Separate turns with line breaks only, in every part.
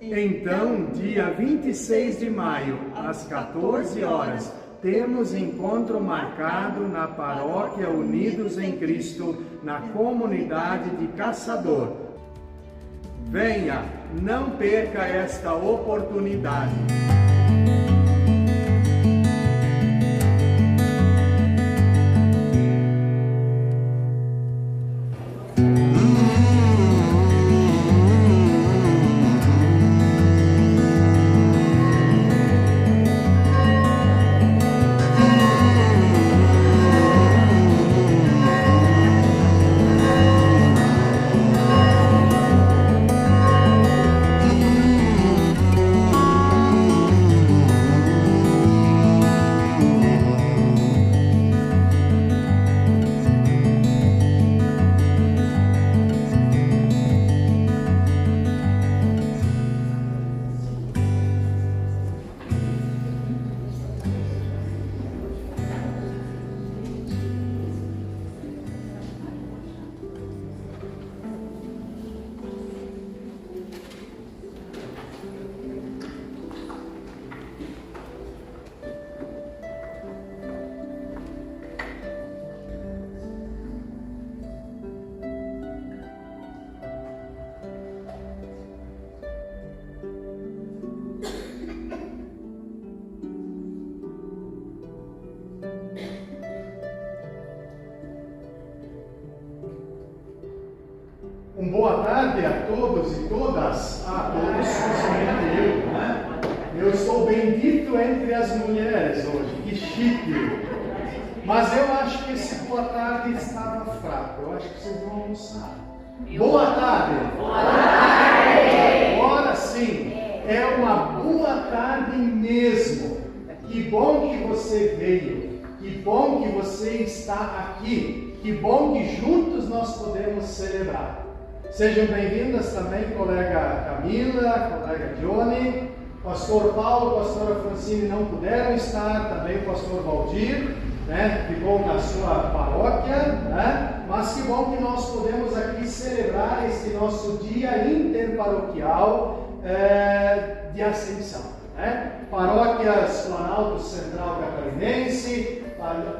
Então, dia 26 de maio, às 14 horas, temos encontro marcado na Paróquia Unidos em Cristo, na comunidade de Caçador. Venha, não perca esta oportunidade. Boa tarde a todos e todas, a todos, principalmente eu, né? Eu estou bendito entre as mulheres hoje, que chique. Mas eu acho que esse boa tarde estava fraco, eu acho que vocês vão almoçar. Boa tarde! Boa tarde! Agora sim, é uma boa tarde mesmo. Que bom que você veio, que bom que você está aqui, que bom que juntos nós podemos celebrar. Sejam bem-vindas também, colega Camila, colega Johnny, pastor Paulo, pastora Francine não puderam estar, também o pastor Valdir, né, ficou na sua paróquia, né, mas que bom que nós podemos aqui celebrar este nosso dia interparoquial de Ascensão. Né? Paróquias Planalto Central Catarinense,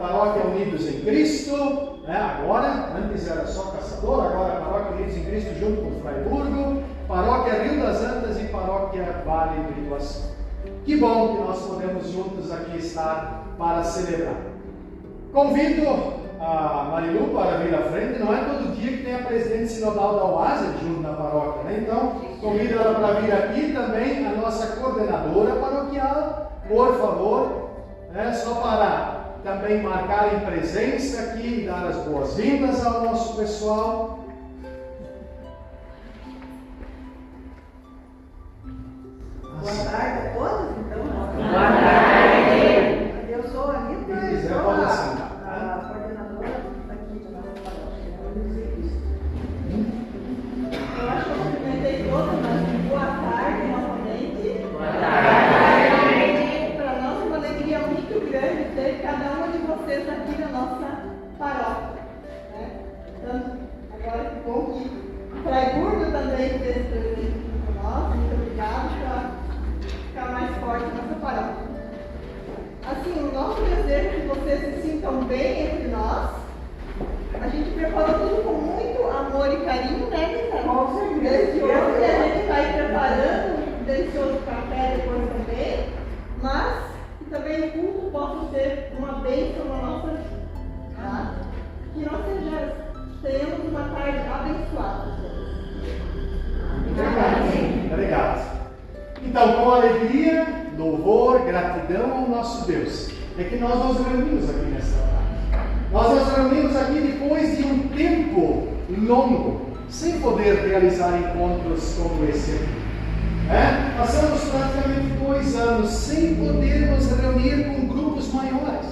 Paróquia Unidos em Cristo, né? Agora, antes era só Caçador, agora Paróquia Unidos em Cristo junto com Fraiburgo, Paróquia Rio das Antas e Paróquia Vale do Iguaçu. Que bom que nós podemos juntos aqui estar para celebrar. Convido a Marilu para vir à frente, não é todo dia que tem a presidente sinodal da Oásia junto na paróquia, né? Então, convido ela para vir aqui também, a nossa coordenadora paroquial, por favor, só para também marcar em presença aqui e dar as boas-vindas ao nosso pessoal.
Boa tarde a todos, então.
Boa tarde.
Eu sou a Anitta e sou a coordenadora aqui da nossa paróquia, Unidos em Cristo. Eu acho que eu cumprimentei todas, mas boa tarde novamente.
Boa tarde.
Para nós é uma alegria muito grande ter cada uma de vocês aqui na nossa paróquia. Né? Então, agora que bom que Fraiburgo também fez presente com nós. Muito obrigado por ficar mais forte nessa paróquia. Assim, o nosso desejo é que vocês se sintam bem entre nós. A gente preparou tudo com muito amor e carinho, né, Lisa?
Com certeza.
Desde hoje a gente está aí preparando um delicioso café depois também, mas que também o culto possa ser uma bênção na nossa vida. Tá? Que nós tenhamos uma tarde abençoada.
Obrigado. Então, com alegria, louvor, gratidão ao nosso Deus, é que nós nos reunimos aqui nesta tarde. Nós nos reunimos aqui depois de um tempo longo, sem poder realizar encontros como esse aqui. Passamos praticamente 2 anos sem poder nos reunir com grupos maiores.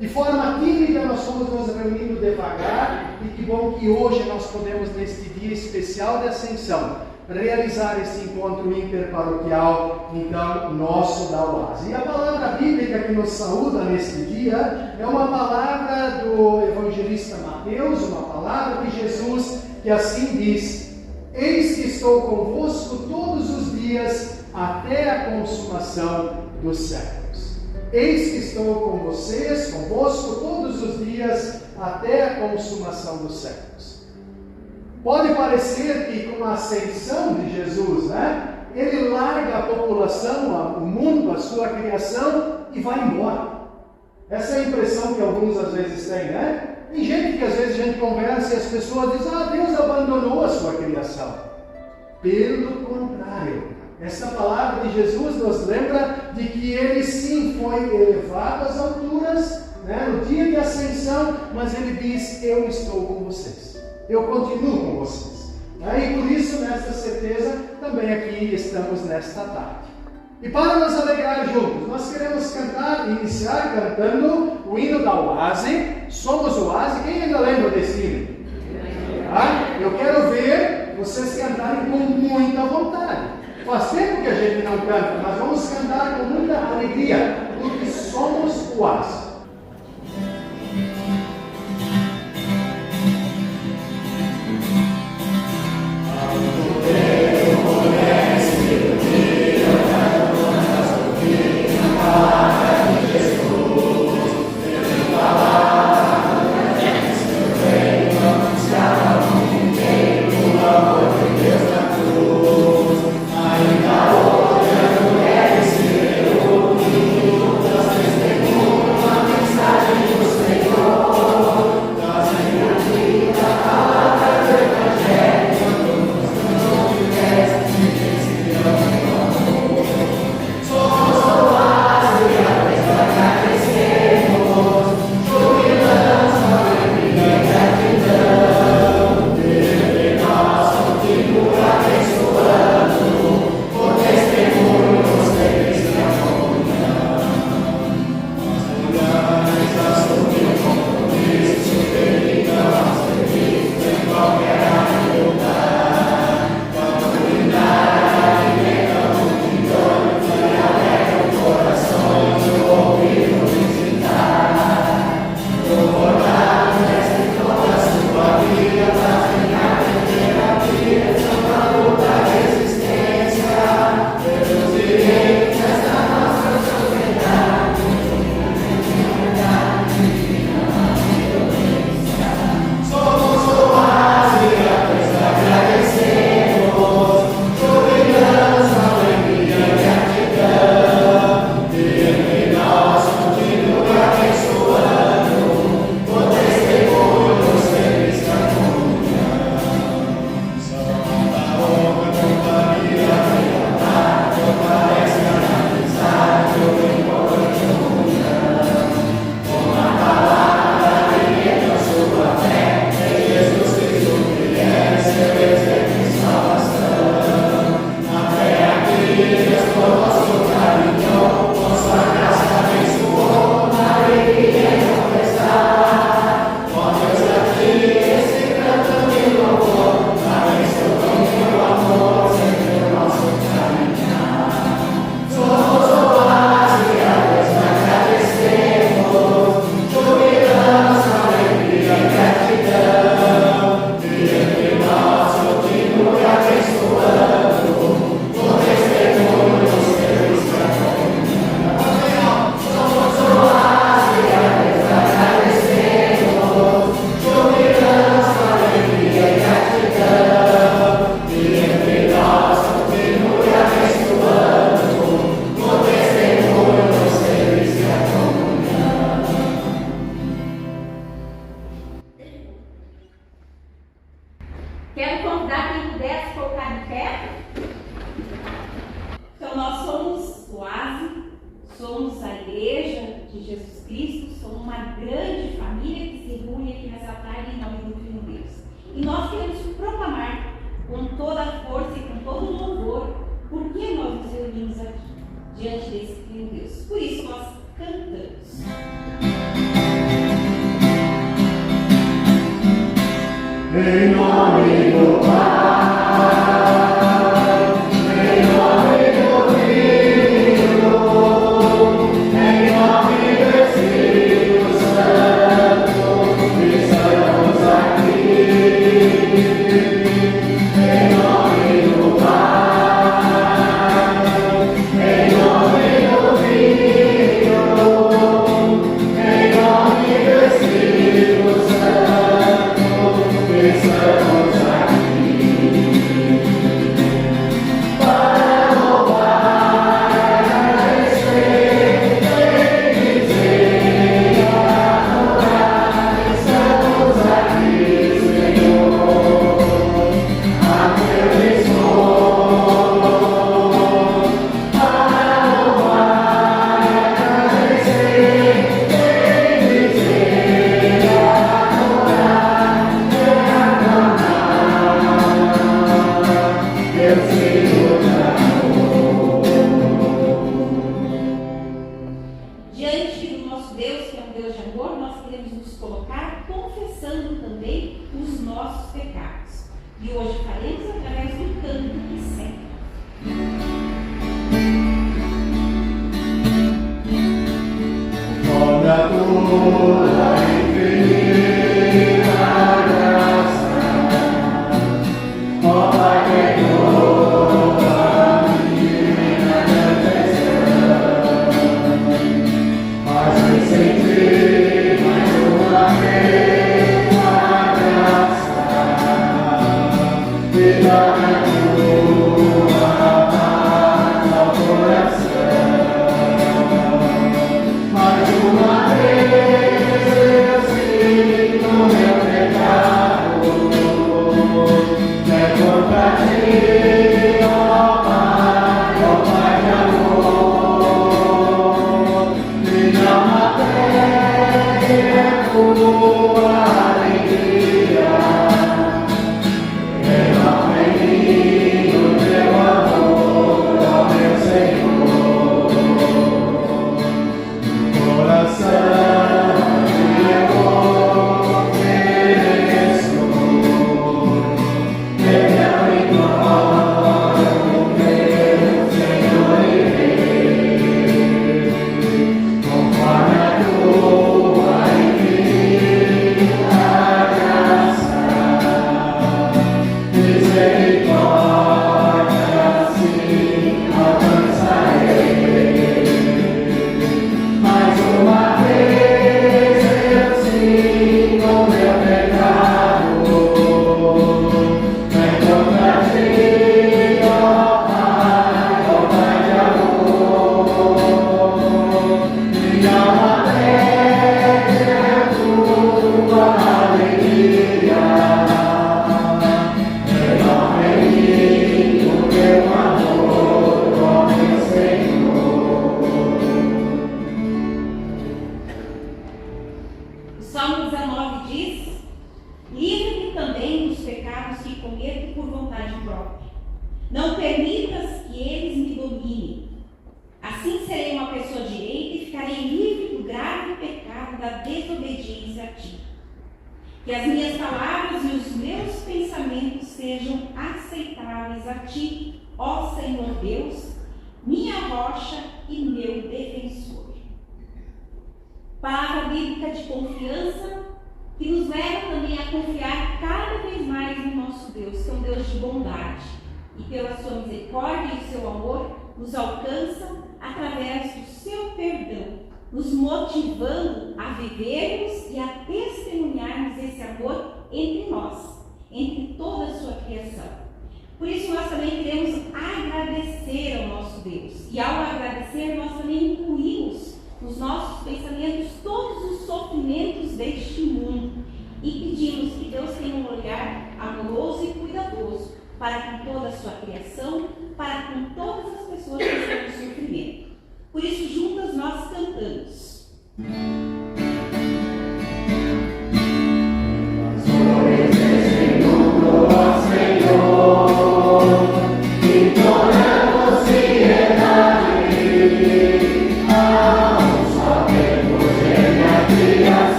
De forma tímida, nós fomos nos reunindo devagar, e que bom que hoje nós podemos, neste dia especial de Ascensão, realizar esse encontro interparoquial, então, nosso da Oásia. E a palavra bíblica que nos saúda neste dia é uma palavra do evangelista Mateus, uma palavra de Jesus, que assim diz: Eis que estou convosco todos os dias até a consumação dos séculos. Eis que estou com vocês, convosco, todos os dias, até a consumação dos séculos. Pode parecer que com a ascensão de Jesus, ele larga a população, o mundo, a sua criação e vai embora. Essa é a impressão que alguns às vezes têm, Tem gente que às vezes a gente conversa e as pessoas dizem, Deus abandonou a sua criação. Pelo contrário, essa palavra de Jesus nos lembra de que ele sim foi elevado às alturas, no dia de ascensão, mas ele diz, eu estou com vocês. Eu continuo com vocês. E por isso, nesta certeza, também aqui estamos nesta tarde. E para nos alegrar juntos, nós queremos iniciar cantando o hino da Oase. Somos Oase. Quem ainda lembra desse hino? Eu quero ver vocês cantarem com muita vontade. Faz tempo que a gente não canta, mas vamos cantar com muita alegria, porque somos Oase.
Em nome do Pai, em nome do Filho, em nome do Espírito Santo, estamos aqui. Em nome do Pai,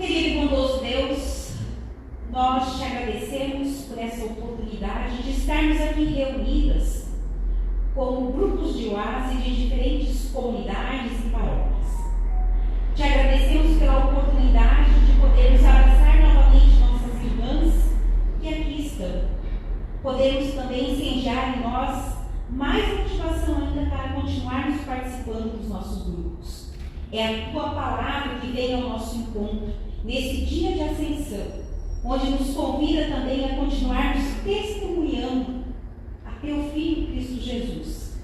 Querido e bondoso Deus, nós te agradecemos por essa oportunidade de estarmos aqui reunidas como grupos de oásis de diferentes comunidades e paróquias. Te agradecemos pela oportunidade de podermos abraçar novamente nossas irmãs que aqui estão. Podemos também incendiar em nós mais motivação ainda para continuarmos participando dos nossos grupos. É a tua palavra que vem ao nosso encontro nesse dia de ascensão, onde nos convida também a continuarmos testemunhando a teu Filho Cristo Jesus,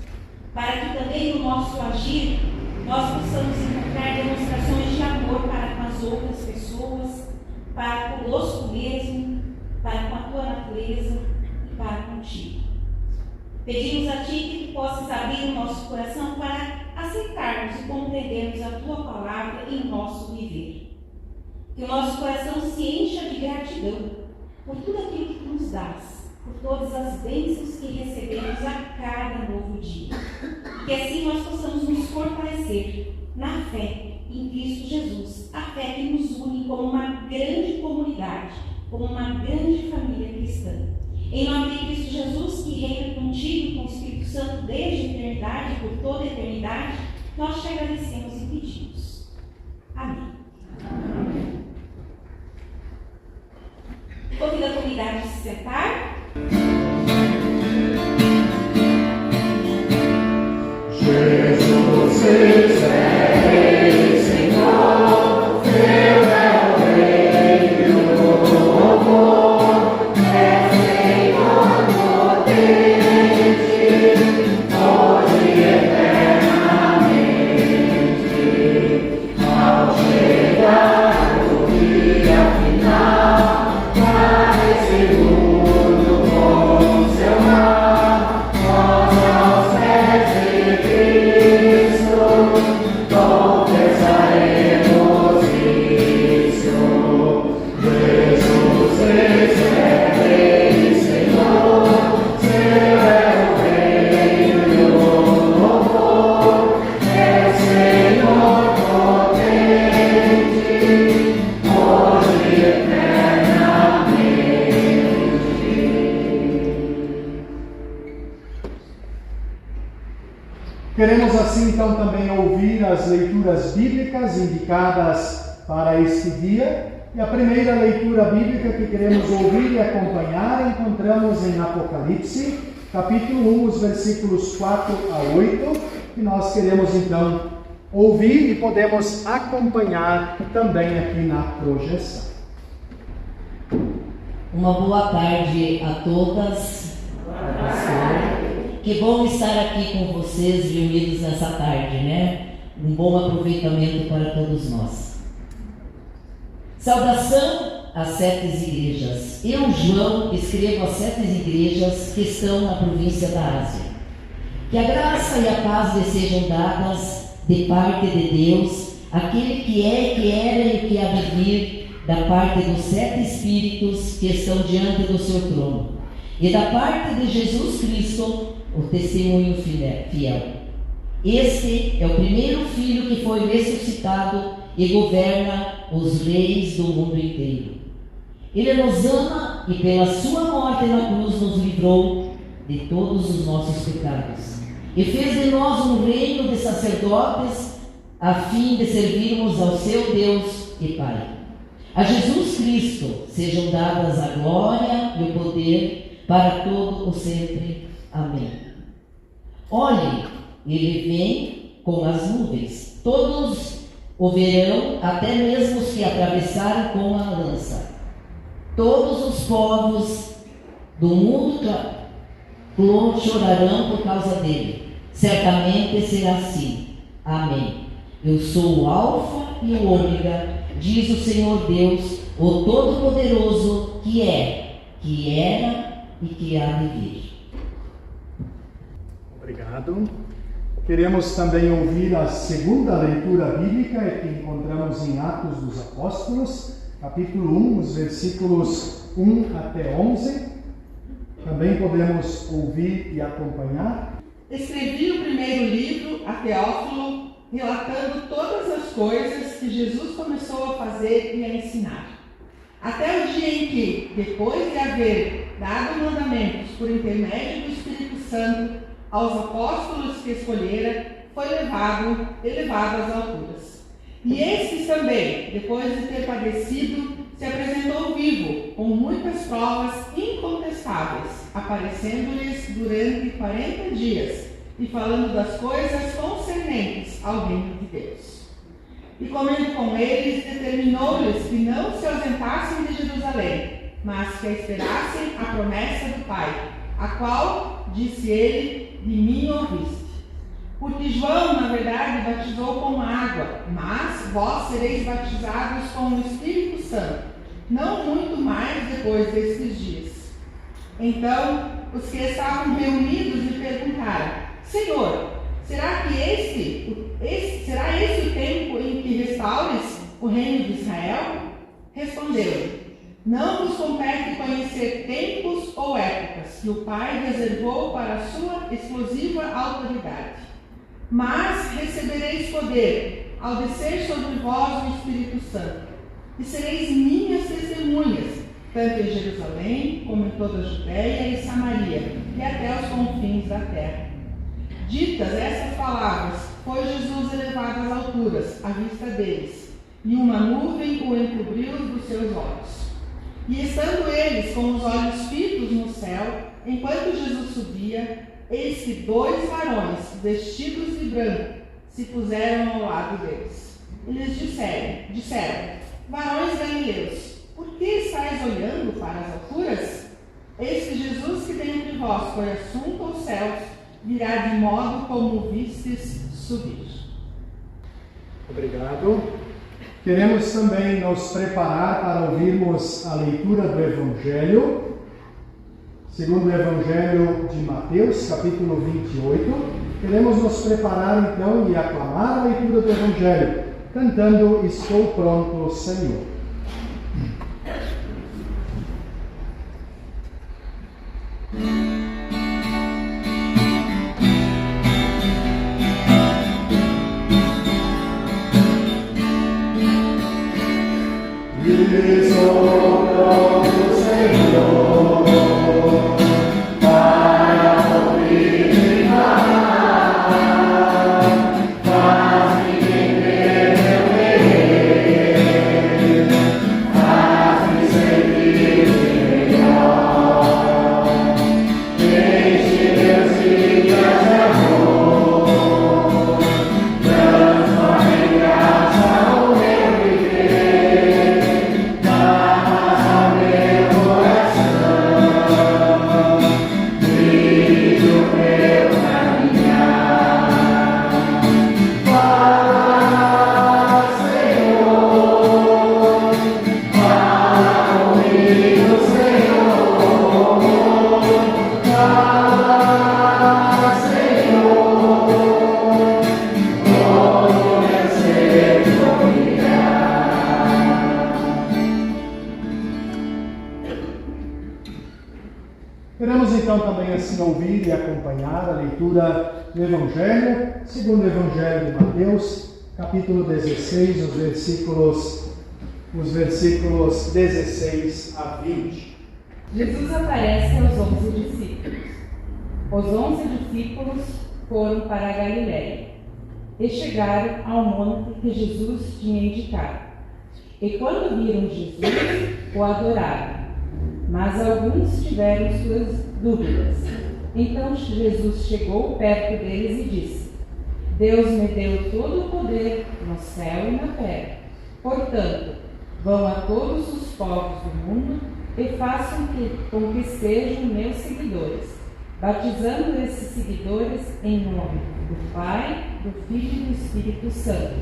para que também no nosso agir nós possamos encontrar demonstrações de amor para com as outras pessoas, para conosco mesmo, para com a tua natureza e para contigo. Pedimos a Ti que Tu possas abrir o nosso coração para aceitarmos e compreendermos a Tua palavra em nosso viver. Que o nosso coração se encha de gratidão por tudo aquilo que Tu nos dás, por todas as bênçãos que recebemos a cada novo dia. Que assim nós possamos nos fortalecer na fé em Cristo Jesus, a fé que nos une como uma grande comunidade, como uma grande família cristã. Em nome de Cristo Jesus, que reina contigo e com o Espírito Santo desde a eternidade e por toda a eternidade, nós te agradecemos e pedimos. Amém. Convido a comunidade a se sentar.
Jesus é Rei, Senhor, teu é o reino, amor, é Senhor potente, hoje e eternamente. Ao chegar o dia final, vai seguro com seu mar, nós aos pés de Cristo confessaremos isso. Jesus é Rei, Senhor, seu é o reino e o louvor, é Senhor potente, hoje e eternamente.
Queremos assim então também ouvir as leituras bíblicas indicadas para este dia. E a primeira leitura bíblica que queremos ouvir e acompanhar encontramos em Apocalipse, capítulo 1, os versículos 4 a 8, que nós queremos então ouvir e podemos acompanhar também aqui na projeção.
Uma boa tarde a todas. Que bom estar aqui com vocês reunidos nessa tarde, né? Um bom aproveitamento para todos nós. Saudação às 7 igrejas. Eu, João, escrevo às 7 igrejas que estão na província da Ásia. Que a graça e a paz lhes sejam dadas de parte de Deus, aquele que é, que era e que há de vir, da parte dos 7 Espíritos que estão diante do seu trono, e da parte de Jesus Cristo, o testemunho fiel. Este é o primeiro filho que foi ressuscitado e governa os reis do mundo inteiro. Ele nos ama e pela sua morte na cruz nos livrou de todos os nossos pecados e fez de nós um reino de sacerdotes a fim de servirmos ao seu Deus e Pai. A Jesus Cristo sejam dadas a glória e o poder para todo o sempre. Amém. Olhem, ele vem com as nuvens. Todos o verão, até mesmo os que atravessaram com a lança. Todos os povos do mundo chorarão por causa dele. Certamente será assim. Amém. Eu sou o Alfa e o Ômega, diz o Senhor Deus, o Todo-Poderoso, que é, que era e que há de vir.
Obrigado. Queremos também ouvir a segunda leitura bíblica que encontramos em Atos dos Apóstolos, capítulo 1, os versículos 1 até 11. Também podemos ouvir e acompanhar.
Escrevi o primeiro livro a Teófilo, relatando todas as coisas que Jesus começou a fazer e a ensinar. Até o dia em que, depois de haver dado mandamentos por intermédio do Espírito Santo aos apóstolos que escolhera, foi elevado às alturas. E estes também, depois de ter padecido, se apresentou vivo, com muitas provas incontestáveis, aparecendo-lhes durante 40 dias, e falando das coisas concernentes ao reino de Deus. E comendo com eles, determinou-lhes que não se ausentassem de Jerusalém, mas que esperassem a promessa do Pai, a qual, disse ele, de mim ouviste. Porque João, na verdade, batizou com água, mas vós sereis batizados com o Espírito Santo, não muito mais depois destes dias. Então, os que estavam reunidos lhe perguntaram: Senhor, será esse o tempo em que restaures o reino de Israel? Respondeu-lhe: Não vos compete conhecer tempos ou épocas que o Pai reservou para a sua exclusiva autoridade. Mas recebereis poder ao descer sobre vós o Espírito Santo, e sereis minhas testemunhas, tanto em Jerusalém como em toda a Judéia e Samaria, e até os confins da terra. Ditas essas palavras, foi Jesus elevado às alturas, à vista deles, e uma nuvem o encobriu dos seus olhos. E estando eles com os olhos fitos no céu, enquanto Jesus subia, eis que 2 varões, vestidos de branco, se puseram ao lado deles. E lhes disseram: Varões galileus, por que estáis olhando para as alturas? Eis que Jesus que dentre vós foi assunto aos céus, virá de modo como o vistes subir.
Obrigado. Queremos também nos preparar para ouvirmos a leitura do Evangelho, segundo o Evangelho de Mateus, capítulo 28. Queremos nos preparar então e aclamar a leitura do Evangelho, cantando Estou Pronto, Senhor. Estou pronto, Senhor, para ouvir falar, faz-me entender meu querer, faz-me servir melhor, enche meus dias de amor, transforma em graça o meu viver. Queremos então também assim ouvir e acompanhar a leitura do Evangelho, segundo o Evangelho de Mateus, capítulo 16, os versículos 16 a 20.
Jesus aparece aos 11 discípulos. Os 11 discípulos foram para a Galiléia e chegaram ao monte que Jesus tinha indicado. E quando viram Jesus, o adoraram. Mas alguns tiveram suas dúvidas. Então Jesus chegou perto deles e disse: Deus me deu todo o poder no céu e na terra. Portanto, vão a todos os povos do mundo e façam com que sejam meus seguidores, batizando esses seguidores em nome do Pai, do Filho e do Espírito Santo,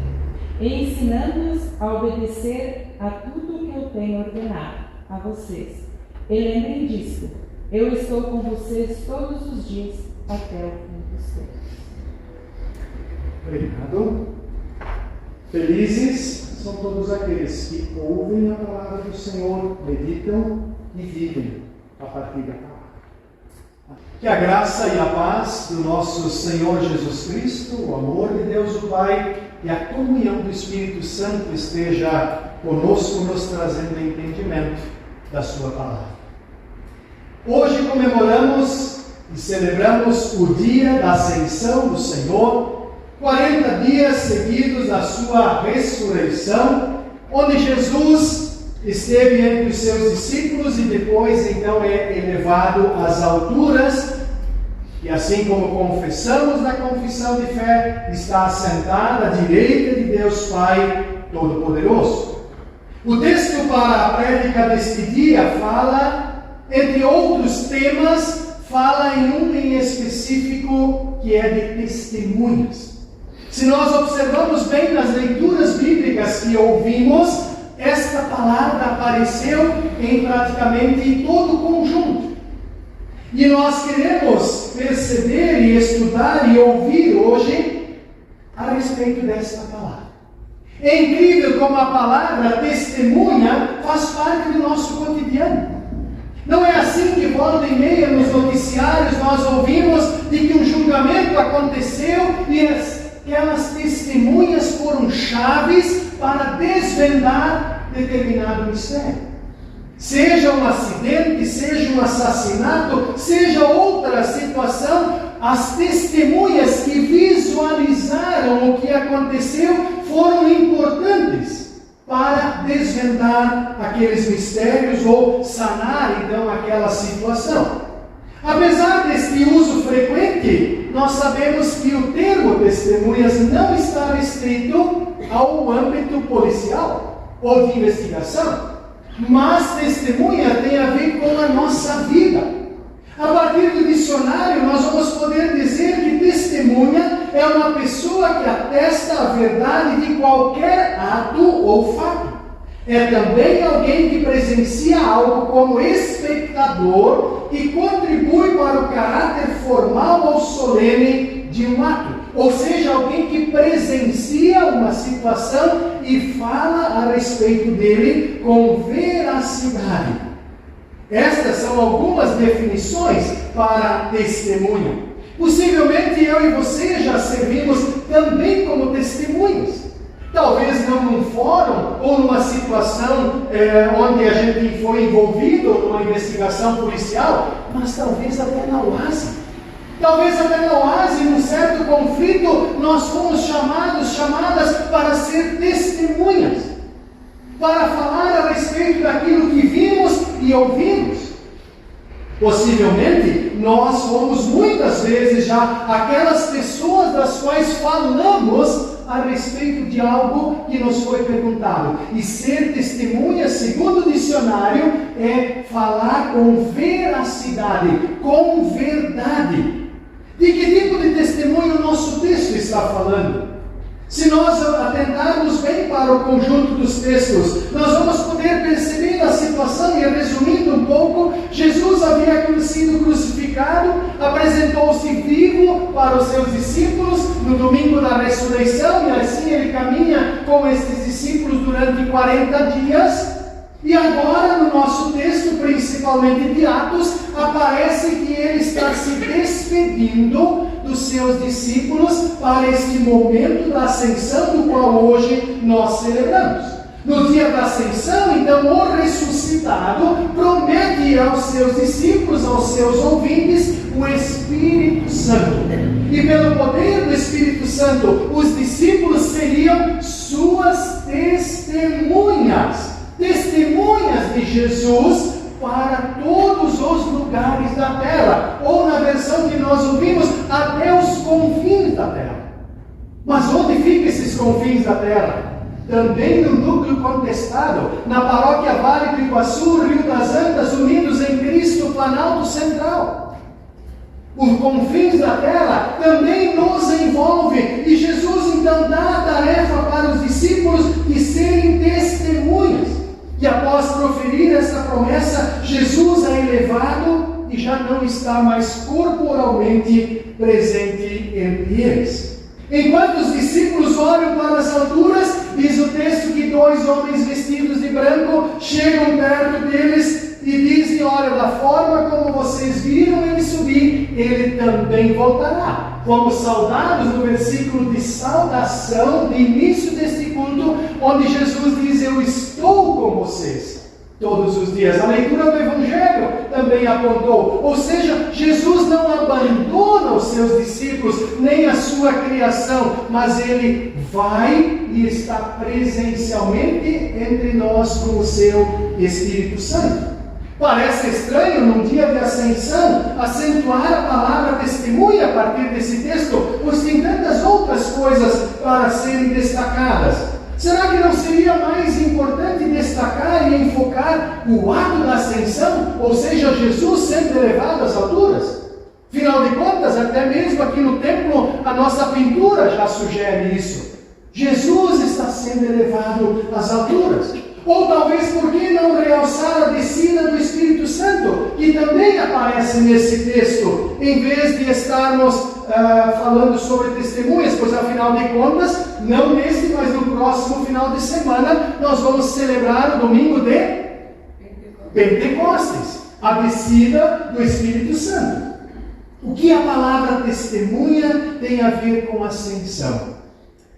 e ensinando-os a obedecer a tudo o que eu tenho ordenado a vocês. E lembrem disso, eu estou com vocês todos os dias até o fim dos tempos.
Obrigado. Felizes são todos aqueles que ouvem a palavra do Senhor, meditam e vivem a partir da palavra. Que a graça e a paz do nosso Senhor Jesus Cristo, o amor de Deus o Pai e a comunhão do Espírito Santo esteja conosco, nos trazendo entendimento da sua palavra. Hoje comemoramos e celebramos o dia da ascensão do Senhor, 40 dias seguidos da sua ressurreição, onde Jesus esteve entre os seus discípulos e depois então é elevado às alturas, e assim como confessamos na confissão de fé, está assentado à direita de Deus Pai Todo-Poderoso. O texto para a prédica deste dia fala, entre outros temas, fala em um em específico que é de testemunhas. Se nós observamos bem nas leituras bíblicas que ouvimos, esta palavra apareceu em praticamente todo o conjunto. E nós queremos perceber e estudar e ouvir hoje a respeito desta palavra. É incrível como a palavra testemunha faz parte do nosso cotidiano. Não é assim que volta e meia nos noticiários nós ouvimos de que um julgamento aconteceu e aquelas testemunhas foram chaves para desvendar determinado mistério. Seja um acidente, seja um assassinato, seja outra situação, as testemunhas que visualizaram o que aconteceu foram importantes para desvendar aqueles mistérios ou sanar então aquela situação. Apesar deste uso frequente, nós sabemos que o termo testemunhas não está restrito ao âmbito policial ou de investigação, mas testemunha tem a ver com a nossa vida. A partir do dicionário, nós vamos poder dizer que testemunha é uma pessoa que atesta a verdade de qualquer ato ou fato. É também alguém que presencia algo como espectador e contribui para o caráter formal ou solene de um ato. Ou seja, alguém que presencia uma situação e fala a respeito dele com veracidade. Estas são algumas definições para testemunha. Possivelmente eu e você já servimos também como testemunhas. Talvez não num fórum ou numa situação onde a gente foi envolvido numa investigação policial, mas talvez até na UASI. Talvez até na UASI, num certo conflito, nós fomos chamadas para ser testemunhas, para falar a respeito daquilo que vimos e ouvimos. Possivelmente, nós fomos muitas vezes já aquelas pessoas das quais falamos a respeito de algo que nos foi perguntado. E ser testemunha, segundo o dicionário, é falar com veracidade, com verdade. De que tipo de testemunho o nosso texto está falando? Se nós atentarmos bem para o conjunto dos textos, nós vamos poder perceber a situação, e resumindo um pouco, Jesus havia sido crucificado, apresentou-se vivo para os seus discípulos no domingo da ressurreição, e assim ele caminha com esses discípulos durante 40 dias. E agora, no nosso texto, principalmente de Atos, aparece que ele está se despedindo dos seus discípulos para este momento da ascensão, do qual hoje nós celebramos. No dia da ascensão, então, o ressuscitado promete aos seus discípulos, aos seus ouvintes, o Espírito Santo. E pelo poder do Espírito Santo, os discípulos seriam suas testemunhas. Testemunhas de Jesus para todos os lugares da terra, ou na versão que nós ouvimos, até os confins da terra. Mas onde ficam esses confins da terra? Também no núcleo contestado, na paróquia Vale do Iguaçu, Rio das Antas, unidos em Cristo, Planalto Central. Os confins da terra também nos envolve, e Jesus então dá a tarefa para os discípulos de serem testemunhas. E após proferir essa promessa, Jesus é elevado e já não está mais corporalmente presente entre eles. Enquanto os discípulos olham para as alturas, diz o texto que 2 homens vestidos de branco chegam perto deles e dizem: olha, agora, da forma como vocês viram ele subir, ele também voltará. Fomos saudados no versículo de saudação, de início deste culto, onde Jesus diz: eu estou com vocês todos os dias. A leitura do Evangelho também apontou. Ou seja, Jesus não abandona os seus discípulos, nem a sua criação, mas ele vai e está presencialmente entre nós com o seu Espírito Santo. Parece estranho, num dia de ascensão, acentuar a palavra testemunha a partir desse texto, pois tem tantas outras coisas para serem destacadas. Será que não seria mais importante destacar e enfocar o ato da ascensão, ou seja, Jesus sendo elevado às alturas? Afinal de contas, até mesmo aqui no templo, a nossa pintura já sugere isso. Jesus está sendo elevado às alturas. Ou talvez, por que não realçar a descida do Espírito Santo, que também aparece nesse texto, em vez de estarmos falando sobre testemunhas, pois afinal de contas, não neste, mas no próximo final de semana, nós vamos celebrar o domingo de Pentecostes, a descida do Espírito Santo. O que a palavra testemunha tem a ver com ascensão?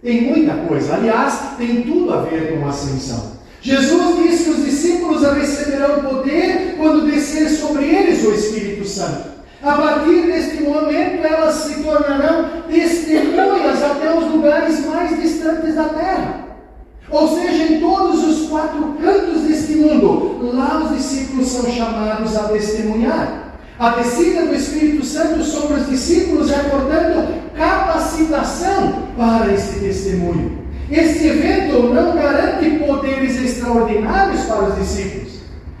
Tem muita coisa, aliás, tem tudo a ver com ascensão. Jesus disse que os discípulos receberão poder quando descer sobre eles o Espírito Santo. A partir deste momento, elas se tornarão testemunhas até os lugares mais distantes da terra. Ou seja, em todos os 4 cantos deste mundo, lá os discípulos são chamados a testemunhar. A descida do Espírito Santo sobre os discípulos é, portanto, capacitação para este testemunho. Este evento não garante poderes extraordinários para os discípulos.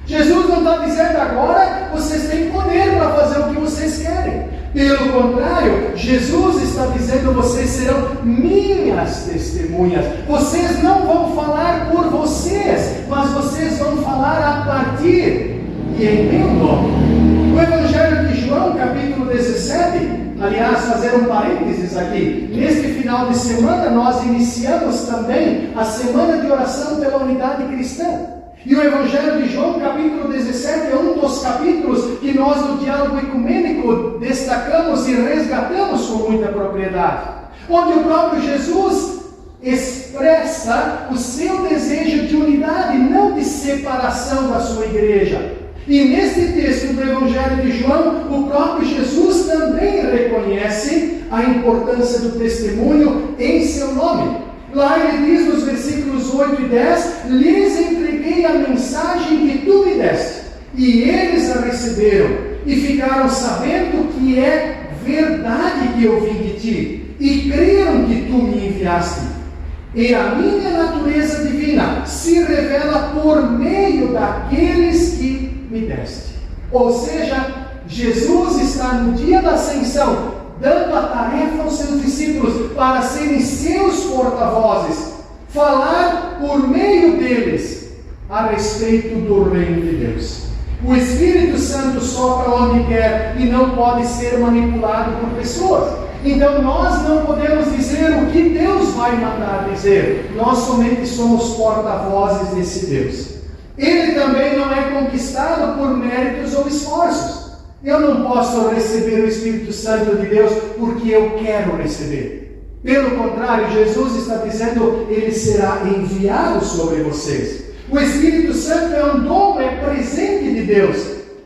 Jesus não está dizendo agora, vocês têm poder para fazer o que vocês querem. Pelo contrário, Jesus está dizendo, vocês serão minhas testemunhas. Vocês não vão falar por vocês, mas vocês vão falar a partir e em meu nome. O Evangelho de João, capítulo 17, aliás, fazer um parênteses aqui, neste final de semana nós iniciamos também a semana de oração pela unidade cristã. E o Evangelho de João, capítulo 17, é um dos capítulos que nós no diálogo ecumênico destacamos e resgatamos com muita propriedade. Onde o próprio Jesus expressa o seu desejo de unidade, não de separação da sua igreja. E neste texto do Evangelho de João, o próprio Jesus também reconhece a importância do testemunho em seu nome. Lá ele diz nos versículos 8 e 10, lhes entreguei a mensagem que tu me deste, e eles a receberam, e ficaram sabendo que é verdade que eu vim de ti, e creram que tu me enviaste. E a minha natureza divina se revela por meio daqueles que me deste. Ou seja, Jesus está no dia da ascensão, dando a tarefa aos seus discípulos para serem seus porta-vozes, falar por meio deles a respeito do reino de Deus. O Espírito Santo sopra onde quer e não pode ser manipulado por pessoas. Então nós não podemos dizer o que Deus vai mandar dizer. Nós somente somos porta-vozes desse Deus. Ele também não é conquistado por méritos ou esforços. Eu não posso receber o Espírito Santo de Deus porque eu quero receber. Pelo contrário, Jesus está dizendo, ele será enviado sobre vocês. O Espírito Santo é um dom, é presente de Deus.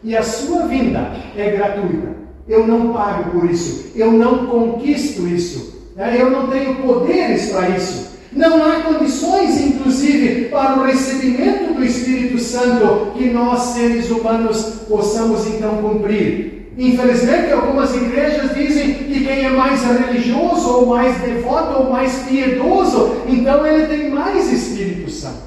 E a sua vinda é gratuita. Eu não pago por isso. Eu não conquisto isso. Eu não tenho poderes para isso. Não há condições, inclusive, para o recebimento do Espírito Santo que nós, seres humanos, possamos então cumprir. Infelizmente, algumas igrejas dizem que quem é mais religioso, ou mais devoto, ou mais piedoso, então ele tem mais Espírito Santo.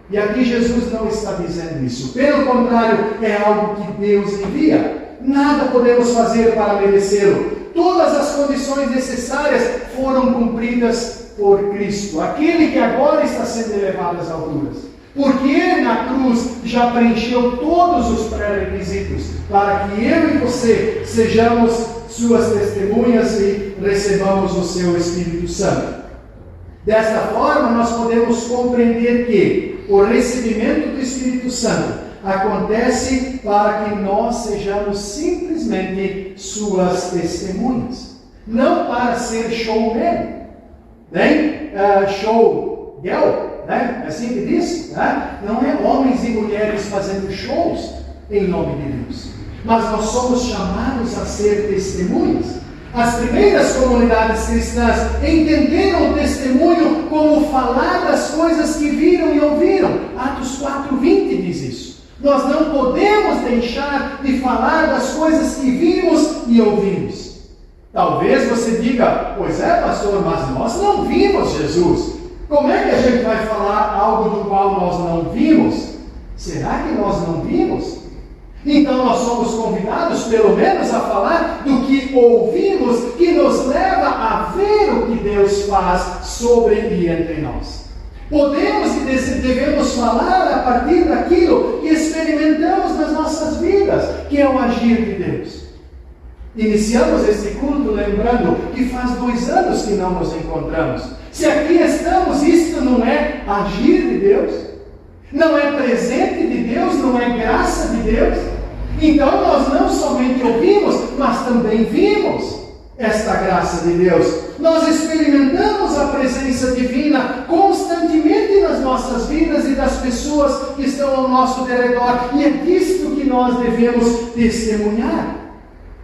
E aqui Jesus não está dizendo isso. Pelo contrário, é algo que Deus envia. Nada podemos fazer para merecê-lo. Todas as condições necessárias foram cumpridas por Cristo, aquele que agora está sendo elevado às alturas. Porque Ele na cruz já preencheu todos os pré-requisitos para que eu e você sejamos suas testemunhas e recebamos o seu Espírito Santo. Desta forma, nós podemos compreender que o recebimento do Espírito Santo acontece para que nós sejamos simplesmente suas testemunhas. Não para ser showman, nem show girl, né? É assim que diz? Né? Não é homens e mulheres fazendo shows em nome de Deus. Mas nós somos chamados a ser testemunhas. As primeiras comunidades cristãs entenderam o testemunho como falar das coisas que viram e ouviram. Atos 4:20 diz isso. Nós não podemos deixar de falar das coisas que vimos e ouvimos. Talvez você diga, pois é, pastor, mas nós não vimos Jesus. Como é que a gente vai falar algo do qual nós não vimos? Será que nós não vimos? Então nós somos convidados, pelo menos, a falar do que ouvimos, que nos leva a ver o que Deus faz sobre e entre nós. Podemos e devemos falar a partir daquilo que experimentamos nas nossas vidas, que é o agir de Deus. Iniciamos este culto lembrando que faz 2 anos que não nos encontramos. Se aqui estamos, isto não é agir de Deus? Não é presente de Deus? Não é graça de Deus? Então nós não somente ouvimos, mas também vimos esta graça de Deus. Nós experimentamos a presença divina constantemente nas nossas vidas e das pessoas que estão ao nosso derredor. E é disto que nós devemos testemunhar.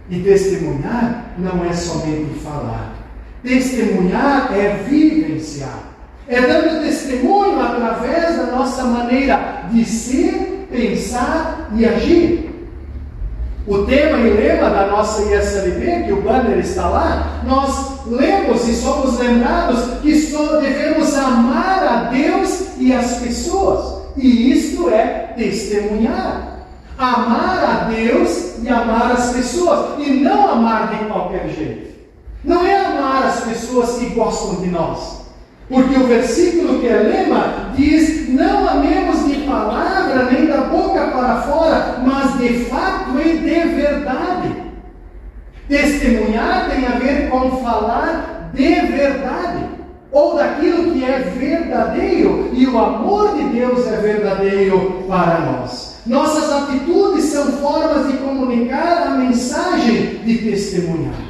E testemunhar não é somente falar. Testemunhar é vivenciar. É dando testemunho através da nossa maneira de ser, pensar e agir. O tema e lema da nossa ISLB, que o banner está lá, nós lemos e somos lembrados que só devemos amar a Deus e as pessoas. E isto é testemunhar. Amar a Deus e amar as pessoas. E não amar de qualquer jeito. Não é amar as pessoas que gostam de nós. Porque o versículo que é lema diz: não amemos de palavra nem da boca para fora, mas de fato e de verdade. Testemunhar tem a ver com falar de verdade, ou daquilo que é verdadeiro, e o amor de Deus é verdadeiro para nós. Nossas atitudes são formas de comunicar a mensagem de testemunhar.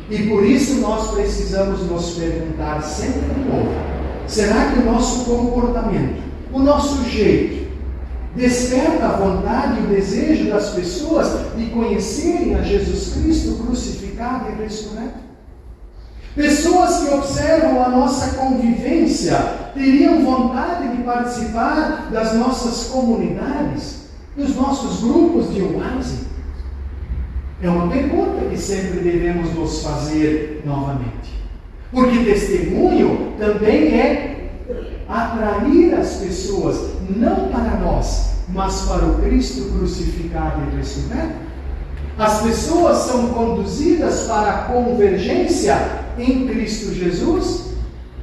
E por isso nós precisamos nos perguntar sempre de novo: será que o nosso comportamento, o nosso jeito, desperta a vontade e o desejo das pessoas de conhecerem a Jesus Cristo crucificado e ressurreto? Pessoas que observam a nossa convivência teriam vontade de participar das nossas comunidades, dos nossos grupos de oásis? É uma pergunta que sempre devemos nos fazer novamente. Porque testemunho também é atrair as pessoas, não para nós, mas para o Cristo crucificado e ressurreto. As pessoas são conduzidas para a convergência em Cristo Jesus?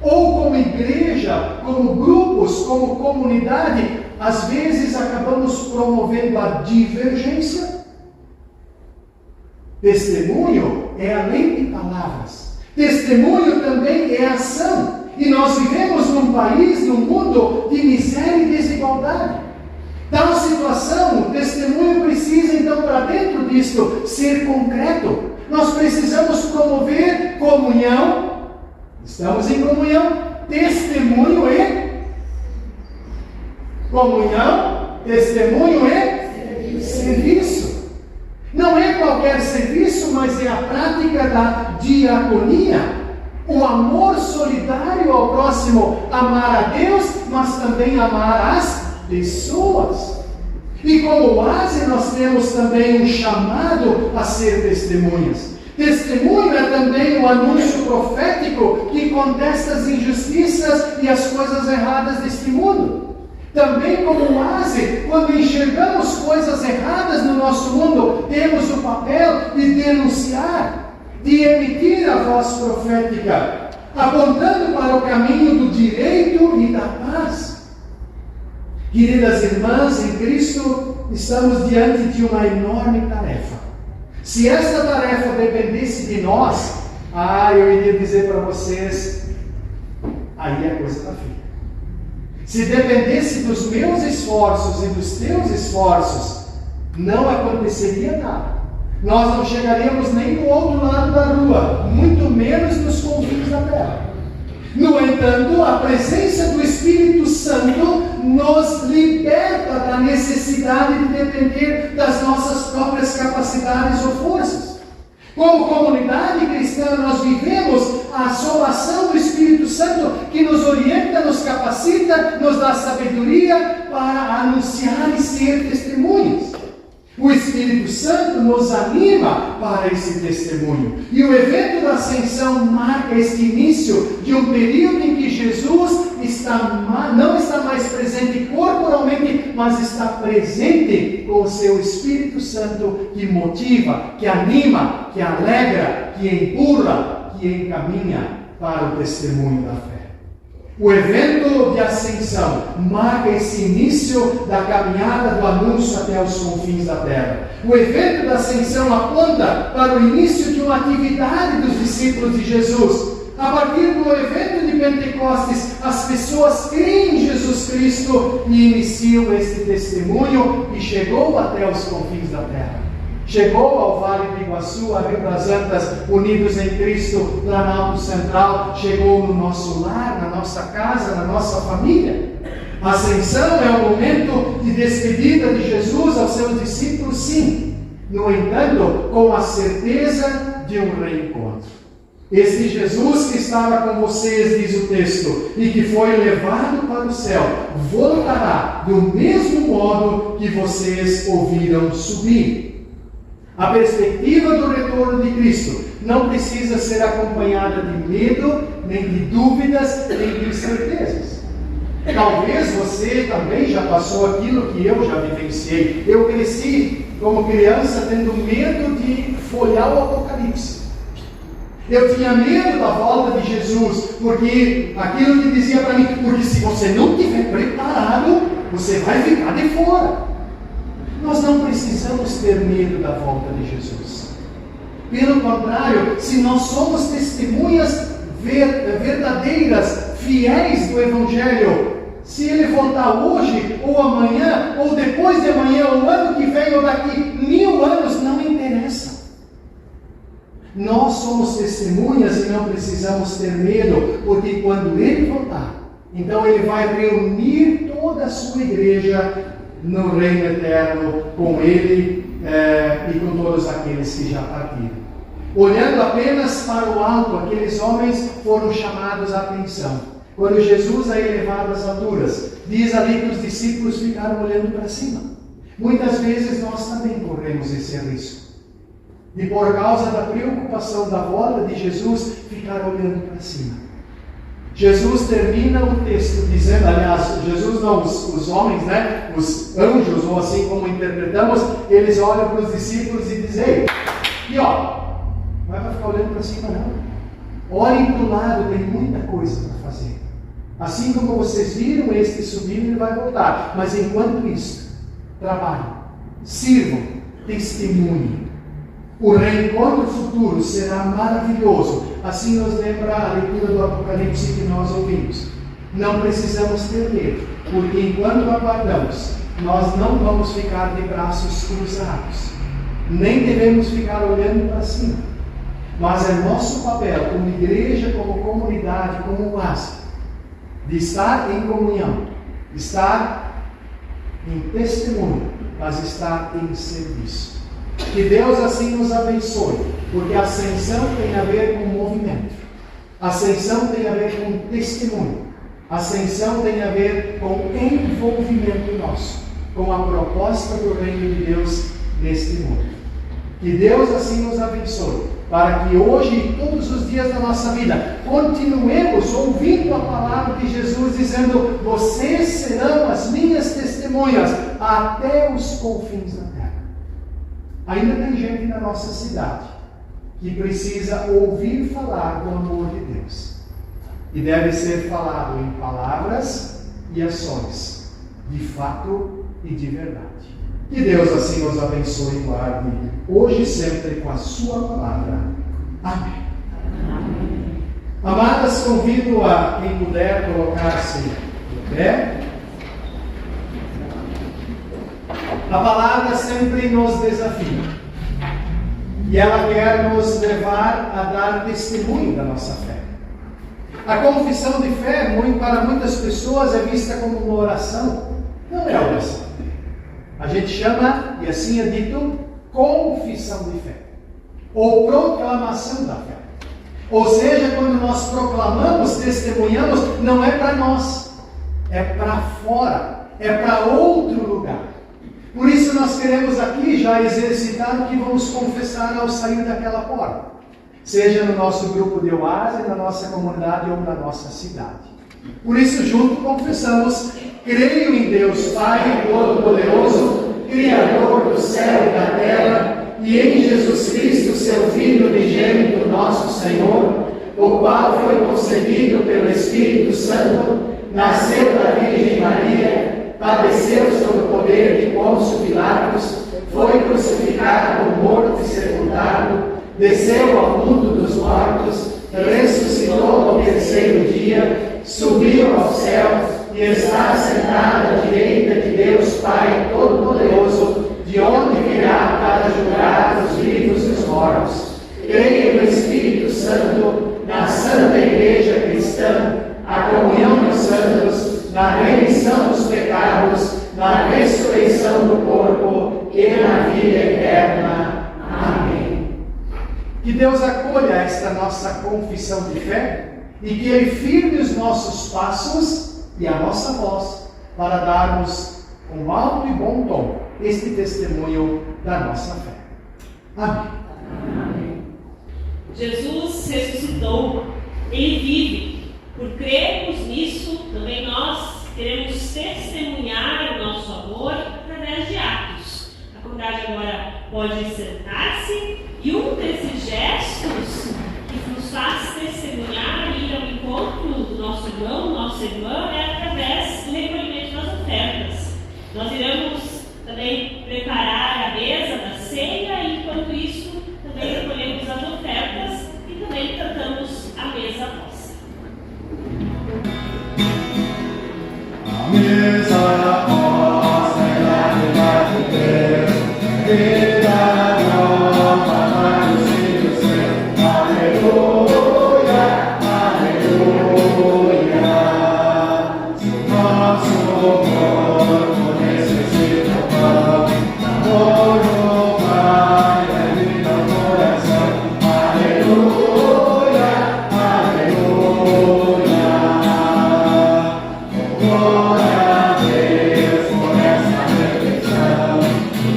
Ou como igreja, como grupos, como comunidade, às vezes acabamos promovendo a divergência? Testemunho é além de palavras. Testemunho também é ação. E nós vivemos num país, num mundo de miséria e desigualdade. Tal situação, o testemunho precisa então, para dentro disto, ser concreto. Nós precisamos promover comunhão. Estamos em comunhão. Testemunho é comunhão. Testemunho é serviço. Não é qualquer serviço, mas é a prática da diaconia. O amor solidário ao próximo, amar a Deus, mas também amar as pessoas. E como oásis, nós temos também um chamado a ser testemunhas. Testemunho é também o anúncio profético que contesta as injustiças e as coisas erradas deste mundo. Também como oásis, quando enxergamos coisas erradas no nosso mundo, temos o papel de denunciar, de emitir a voz profética, apontando para o caminho do direito e da paz. Queridas irmãs, em Cristo, estamos diante de uma enorme tarefa. Se esta tarefa dependesse de nós, eu iria dizer para vocês, aí a coisa está feia. Se dependesse dos meus esforços e dos teus esforços, não aconteceria nada. Nós não chegaríamos nem do outro lado da rua, muito menos nos confins da terra. No entanto, a presença do Espírito Santo nos liberta da necessidade de depender das nossas próprias capacidades ou forças. Como comunidade cristã, nós vivemos a ação do Espírito Santo que nos orienta, nos capacita, nos dá sabedoria para anunciar e ser testemunhas. O Espírito Santo nos anima para esse testemunho. E o evento da Ascensão marca este início de um período em que Jesus não está mais presente corporalmente, mas está presente com o seu Espírito Santo que motiva, que anima, que alegra, que empurra, que encaminha para o testemunho da fé. O evento de ascensão marca esse início da caminhada do anúncio até os confins da terra. O evento da ascensão aponta para o início de uma atividade dos discípulos de Jesus. A partir do evento de Pentecostes, as pessoas creem em Jesus Cristo e iniciam este testemunho e chegou até os confins da terra. Chegou ao Vale do Iguaçu, a Rio das Antas, unidos em Cristo, Planalto Central, chegou no nosso lar, na nossa casa, na nossa família. A ascensão é o momento de despedida de Jesus aos seus discípulos, sim. No entanto, com a certeza de um reencontro. Este Jesus que estava com vocês, diz o texto, e que foi levado para o céu, voltará do mesmo modo que vocês ouviram subir. A perspectiva do retorno de Cristo não precisa ser acompanhada de medo, nem de dúvidas, nem de incertezas. Talvez você também já passou aquilo que eu já vivenciei. Eu cresci como criança tendo medo de folhear o Apocalipse. Eu tinha medo da volta de Jesus, porque aquilo que dizia para mim, porque se você não estiver preparado, você vai ficar de fora. Nós não precisamos ter medo da volta de Jesus. Pelo contrário, se nós somos testemunhas verdadeiras, fiéis do Evangelho, se ele voltar hoje, ou amanhã, ou depois de amanhã, ou ano que vem, ou daqui 1000 anos, não interessa. Nós somos testemunhas e não precisamos ter medo, porque quando ele voltar, então ele vai reunir toda a sua igreja no reino eterno com ele e com todos aqueles que já partiram. Olhando apenas para o alto, aqueles homens foram chamados a atenção. Quando Jesus é elevado às alturas, diz ali que os discípulos ficaram olhando para cima. Muitas vezes nós também corremos esse risco de, por causa da preocupação da volta de Jesus, ficar olhando para cima. Jesus termina o texto dizendo, aliás, Jesus não, os homens, né, os anjos, ou assim como interpretamos, eles olham para os discípulos e dizem, ei, e ó, não é para ficar olhando para cima não. Olhem para o lado, tem muita coisa para fazer. Assim como vocês viram este subindo, ele vai voltar. Mas enquanto isso, trabalhem, sirvam, testemunhem. O reencontro futuro será maravilhoso. Assim nos lembra a leitura do Apocalipse que nós ouvimos. Não precisamos ter medo, porque enquanto aguardamos, nós não vamos ficar de braços cruzados. Nem devemos ficar olhando para cima. Mas é nosso papel, como igreja, como comunidade, como oásis, de estar em comunhão, estar em testemunho, mas estar em serviço. Que Deus assim nos abençoe, porque a ascensão tem a ver com movimento, a ascensão tem a ver com testemunho, a ascensão tem a ver com envolvimento nosso, com a proposta do reino de Deus neste mundo. Que Deus assim nos abençoe, para que hoje e todos os dias da nossa vida continuemos ouvindo a palavra de Jesus dizendo, vocês serão as minhas testemunhas até os confins da terra. Ainda tem gente na nossa cidade que precisa ouvir falar do amor de Deus. E deve ser falado em palavras e ações, de fato e de verdade. Que Deus assim nos abençoe e guarde, hoje e sempre com a sua palavra. Amém. Amadas, convido a quem puder colocar-se A palavra sempre nos desafia. E ela quer nos levar a dar testemunho da nossa fé. A confissão de fé, para muitas pessoas, é vista como uma oração. Não é oração. A gente chama, e assim é dito, confissão de fé. Ou proclamação da fé. Ou seja, quando nós proclamamos, testemunhamos, não é para nós. É para fora. É para outro lugar. Por isso nós queremos aqui já exercitar o que vamos confessar ao sair daquela porta. Seja no nosso grupo de oásis, na nossa comunidade ou na nossa cidade. Por isso, junto confessamos: creio em Deus Pai Todo-Poderoso, Criador do céu e da terra, e em Jesus Cristo, seu Filho unigênito, nosso Senhor, o qual foi concebido pelo Espírito Santo, nasceu da Virgem Maria, padeceu sob o poder de Pôncio Pilatos, foi crucificado, morto e sepultado, desceu ao mundo dos mortos, ressuscitou ao terceiro dia, subiu aos céus e está sentado à direita de Deus Pai Todo-Poderoso, de onde virá para julgar os vivos e os mortos. Creio no Espírito Santo, na Santa Igreja Cristã, a comunhão dos santos, na remissão dos pecados, na ressurreição do corpo e na vida eterna. Amém. Que Deus acolha esta nossa confissão de fé e que Ele firme os nossos passos e a nossa voz para darmos com alto e bom tom este testemunho da nossa fé. Amém.
Amém. Jesus ressuscitou, Ele vive. Por crermos nisso, também nós queremos testemunhar o nosso amor através de atos. A comunidade agora pode sentar-se e um desses gestos que nos faz testemunhar e ir ao encontro do nosso irmão, nossa irmã, é através do recolhimento das ofertas. Nós iremos também preparar a mesa da ceia e, enquanto isso, também recolhemos as ofertas e também cantamos a mesa nossa.
A mesa nossa é a de Deus, vida nova para os filhos seus. Aleluia, aleluia. Se o nosso corpo necessita pão, amor no Pai, é vida no coração. Aleluia, aleluia. Glória a Deus por essa refeição,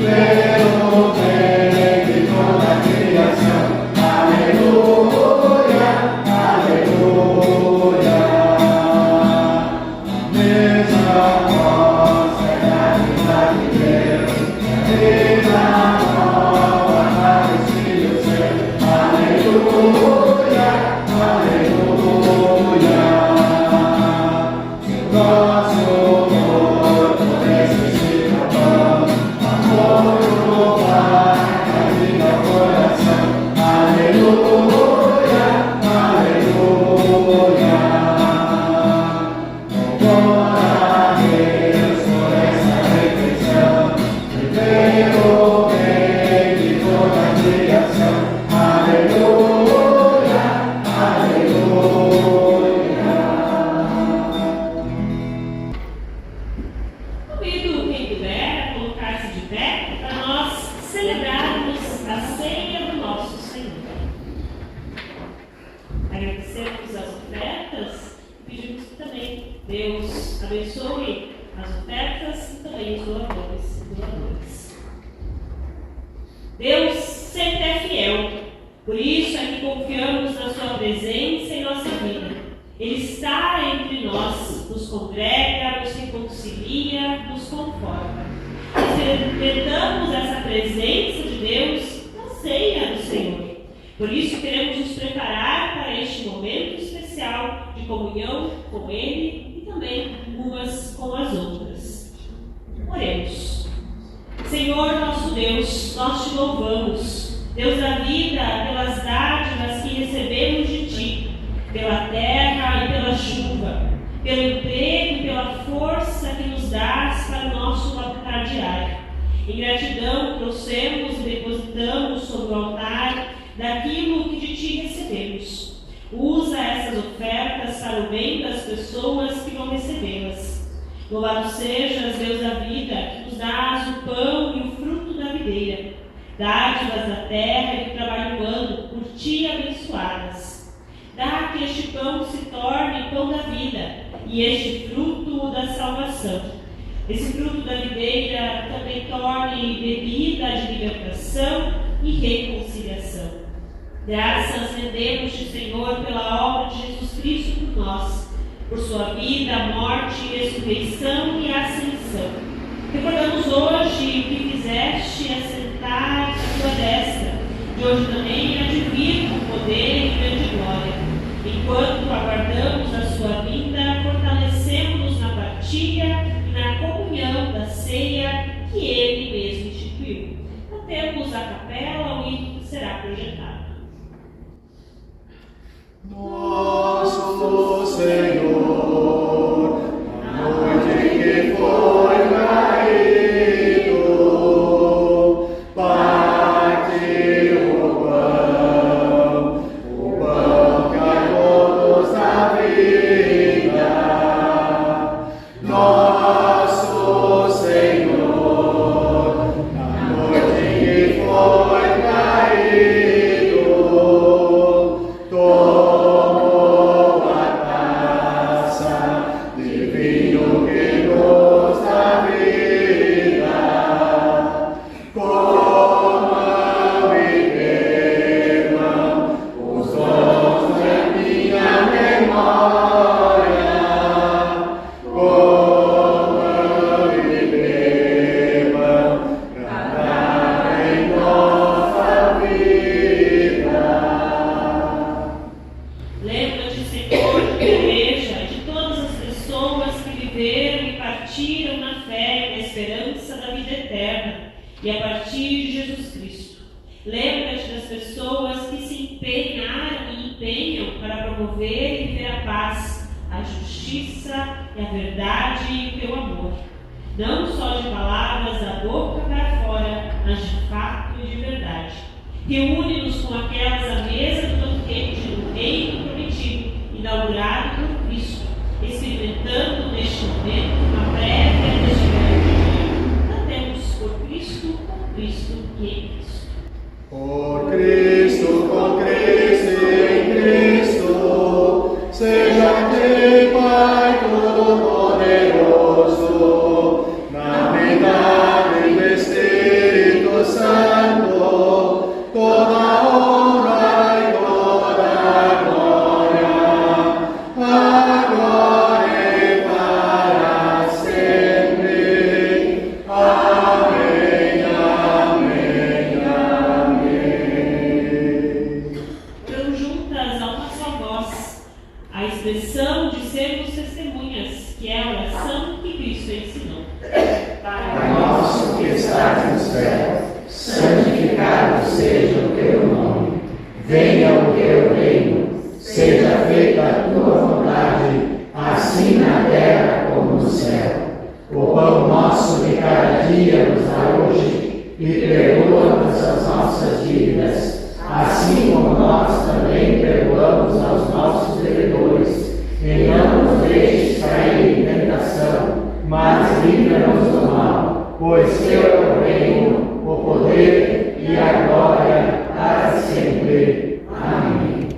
pelo bem de toda a criação. Aleluia, aleluia. A mesa nossa é a vida de Deus, vida nova para os filhos seus. Aleluia, aleluia. Nosso corpo necessita pão, amor no Pai, a vida no coração. Aleluia, aleluia. Glória a Deus por essa refeição, e pelo bem de toda a criação. Aleluia, aleluia.
Convido quem puder a colocar-se de pé para nós celebrarmos a ceia do nosso Senhor. Agradecemos as ofertas e pedimos que também Deus abençoe as ofertas e também os doadores e doadoras. Deus sempre é fiel, por isso é que confiamos na Sua presença em nossa vida. Ele está entre nós, nos congrega, nos reconcilia, nos conforta. Experimentamos essa presença de Deus na ceia do Senhor. Por isso queremos nos preparar para este momento especial de comunhão com Ele e também umas com as outras. Oremos. Senhor nosso Deus, nós te louvamos, Deus da vida, pelas dádivas que recebemos de Ti, pela terra e pela chuva, pelo emprego e pela dás para o nosso habitar diário. Em gratidão, trouxemos e depositamos sobre o altar daquilo que de ti recebemos. Usa essas ofertas para o bem das pessoas que vão recebê-las. Louvado sejas, Deus da vida, que nos dás o pão e o fruto da videira, dádivas da terra e do trabalho humano, por ti abençoadas. Dá que este pão se torne pão da vida e este fruto da salvação. Esse fruto da videira também torne bebida de libertação e reconciliação. Graças rendemos-te, Senhor, pela obra de Jesus Cristo por nós, por sua vida, morte, ressurreição e ascensão. Recordamos hoje o que fizeste assentar à tua destra, de hoje também há de vir com poder e grande glória. Enquanto aguardamos a sua vinda, fortalecemos-nos na partilha e na comunhão da ceia que ele mesmo instituiu. Cantemos a capela, o hino que será projetado.
Nosso Senhor, a noite que foi caído, partiu o pão que a todos dá vida. Nosso Senhor, a noite que foi caído, tomou a taça de vinho que nos dá vida. Comam e bebam os dons de minha memória. Comam e bebam pra dar em nossa vida.
Lembra-te, Senhor, da igreja e de todas as pessoas que viveram e partiram na fé e na esperança da vida eterna, e a partir de Jesus Cristo. Lembra-te das pessoas que se empenharam e empenham para promover e viver a paz, a justiça e a verdade e o teu amor. Não só de palavras da boca para fora, mas de fato e de verdade. Reúne-nos com aquelas à mesa do banquete do reino prometido, inaugurado por Cristo, experimentando neste momento uma prévia deste grande dia. Cantemos por Cristo, com Cristo e em Cristo.
Por Cristo, com Cristo e em Cristo, seja te Pai Todo-Poderoso, na unidade do Espírito Santo, toda honra e toda glória, agora e para sempre. Amém, amém, amém.
Oramos juntas a uma só voz, a expressão de sermos testemunhas, que é a oração que Cristo ensinou.
Pai nosso que estás no céu, santificado seja o teu nome. Venha o teu reino, seja feita a tua vontade, assim na terra como no céu. O pão nosso de cada dia nos dá hoje, e perdoa-nos as nossas dívidas, assim como nós também perdoamos aos nossos devedores. E não nos deixes cair em tentação, mas livra-nos do mal, pois teu é o reino, o poder e a glória para sempre. Amém.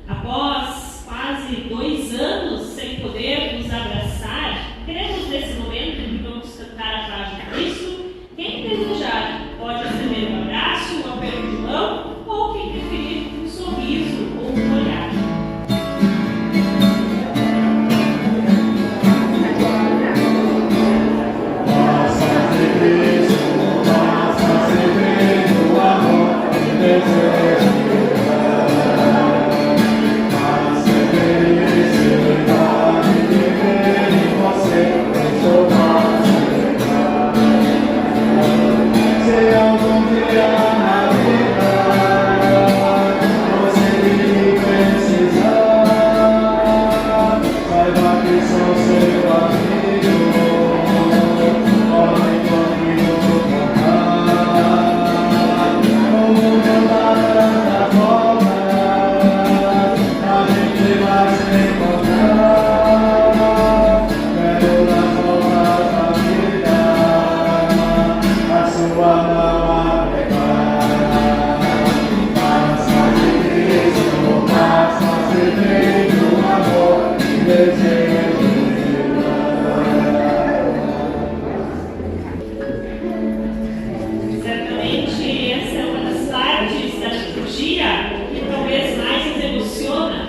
Após quase 2 anos sem poder nos abraçar, queremos nesse momento que vamos cantar a paz de Cristo. Quem desejar pode receber um abraço, um aperto de mão, ou quem preferir um sorriso ou um olhar.
Nossa de Cristo, nossa sempre no amor, desejo de sua mão a preparar. Taça de Cristo, taça servente do amor e desejo de dar.
Certamente essa é uma das partes da liturgia que talvez mais nos emociona.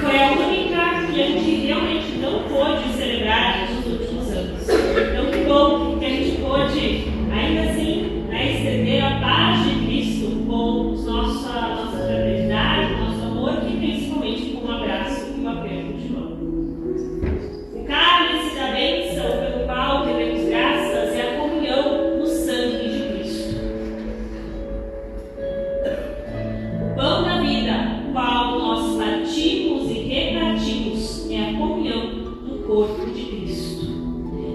Foi a única que a gente realmente não pôde celebrar nos últimos anos. Então, que bom que a gente pôde, ainda assim, estender a paz de Cristo com nossa fraternidade, nosso amor e principalmente com um abraço e um aperto de mão. O cálice da bênção pelo qual devemos graças é a comunhão no sangue de Cristo. O pão da vida, o qual nós partimos e repartimos, é a comunhão no corpo de Cristo.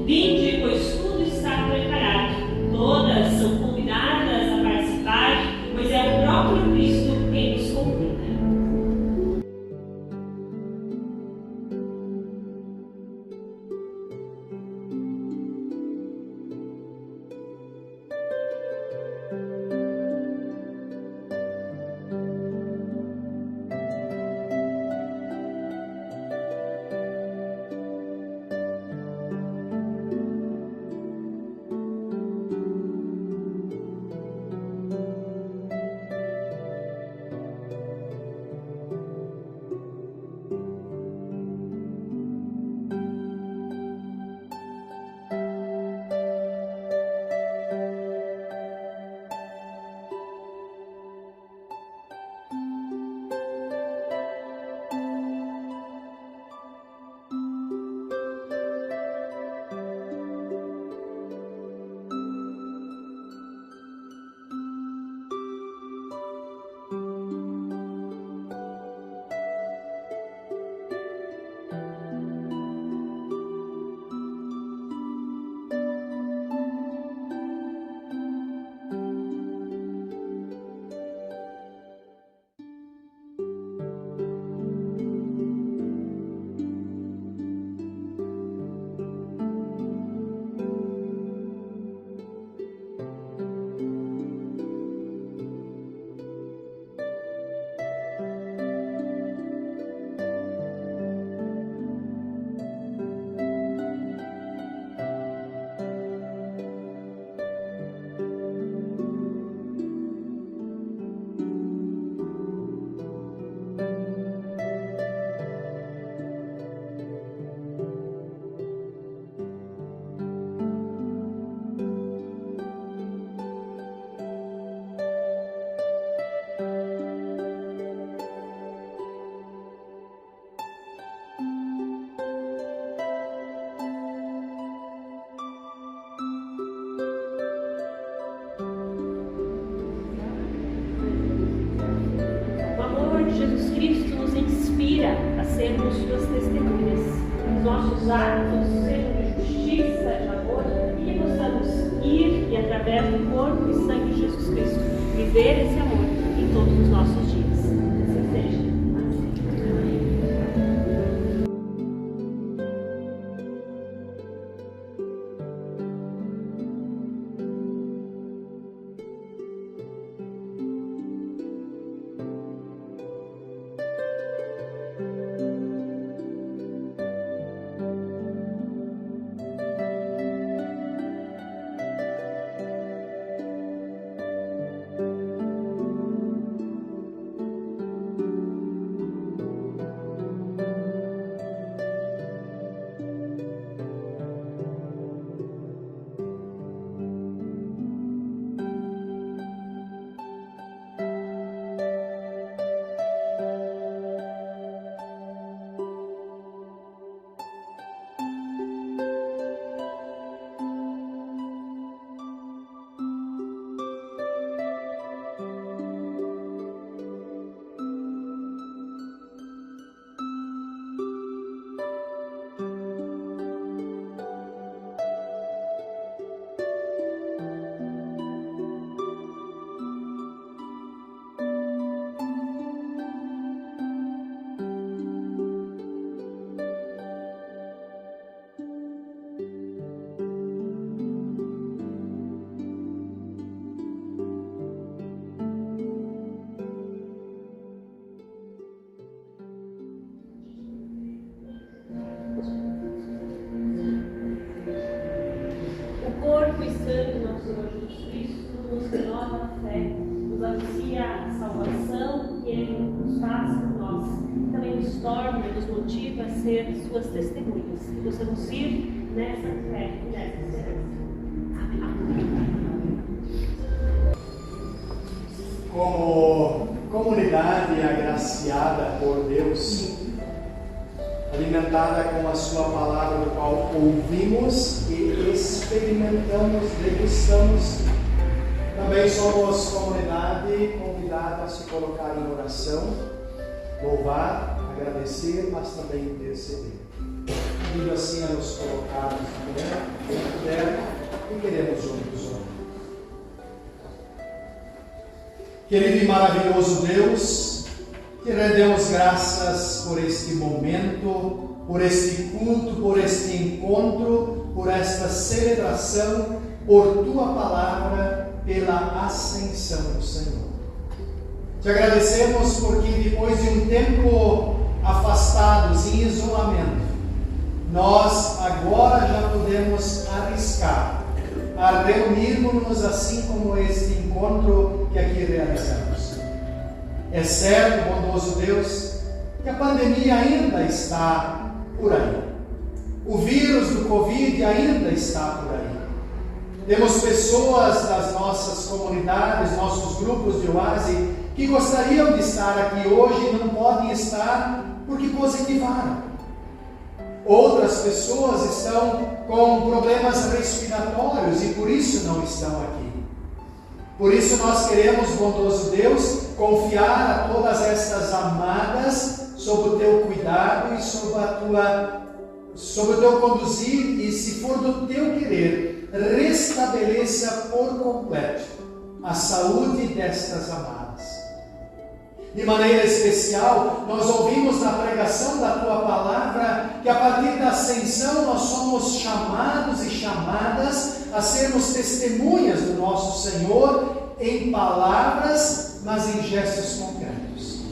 Vinde, pois tudo está preparado. Todas são convidadas a participar, pois é o próprio Cristo quem nos convida. Jesus Cristo nos inspira a sermos suas testemunhas. Os nossos atos sejam de justiça, de amor, e que possamos ir e, através do corpo e sangue de Jesus Cristo, viver esse amor em todos os nossos dias. Assim seja.
a ser suas testemunhas. Que possamos ir nessa fé e nessa esperança.
Como comunidade agraciada por Deus, alimentada com a sua palavra, no qual ouvimos e experimentamos, degustamos, também somos comunidade convidada a se colocar em oração, louvar, agradecer, mas também interceder. Pedindo assim a nos colocarmos na terra, quem puder, e queremos juntos orar. Querido e maravilhoso Deus, te rendemos graças por este momento, por este culto, por este encontro, por esta celebração, por tua palavra, pela ascensão do Senhor. Te agradecemos porque depois de um tempo afastados, em isolamento, nós agora já podemos arriscar a reunirmos-nos assim como este encontro que aqui realizamos. É certo, bondoso Deus, que a pandemia ainda está por aí. O vírus do Covid ainda está por aí. Temos pessoas das nossas comunidades, nossos grupos de oásis, que gostariam de estar aqui hoje e não podem estar porque positivaram. Outras pessoas estão com problemas respiratórios e por isso não estão aqui. Por isso nós queremos, bondoso Deus, confiar a todas estas amadas sob o teu cuidado e sob o teu conduzir, e se for do teu querer, restabeleça por completo a saúde destas amadas. De maneira especial, nós ouvimos na pregação da tua palavra que a partir da ascensão nós somos chamados e chamadas a sermos testemunhas do nosso Senhor em palavras, mas em gestos concretos.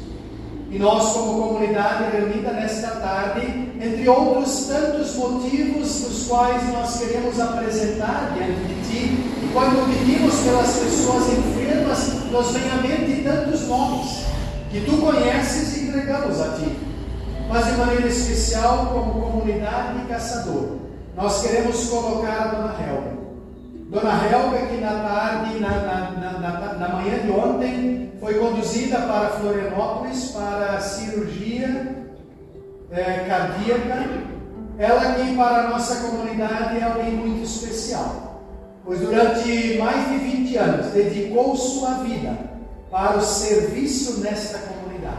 E nós, como comunidade reunida nesta tarde, entre outros tantos motivos dos quais nós queremos apresentar diante de ti, e quando pedimos pelas pessoas enfermas, nos vem à mente tantos nomes que tu conheces e entregamos a ti. Mas de maneira especial, como comunidade caçador, nós queremos colocar a Dona Helga. Dona Helga, que na tarde, na manhã de ontem, foi conduzida para Florianópolis para a cirurgia cardíaca. Ela que para a nossa comunidade é alguém muito especial, pois durante mais de 20 anos dedicou sua vida para o serviço nesta comunidade.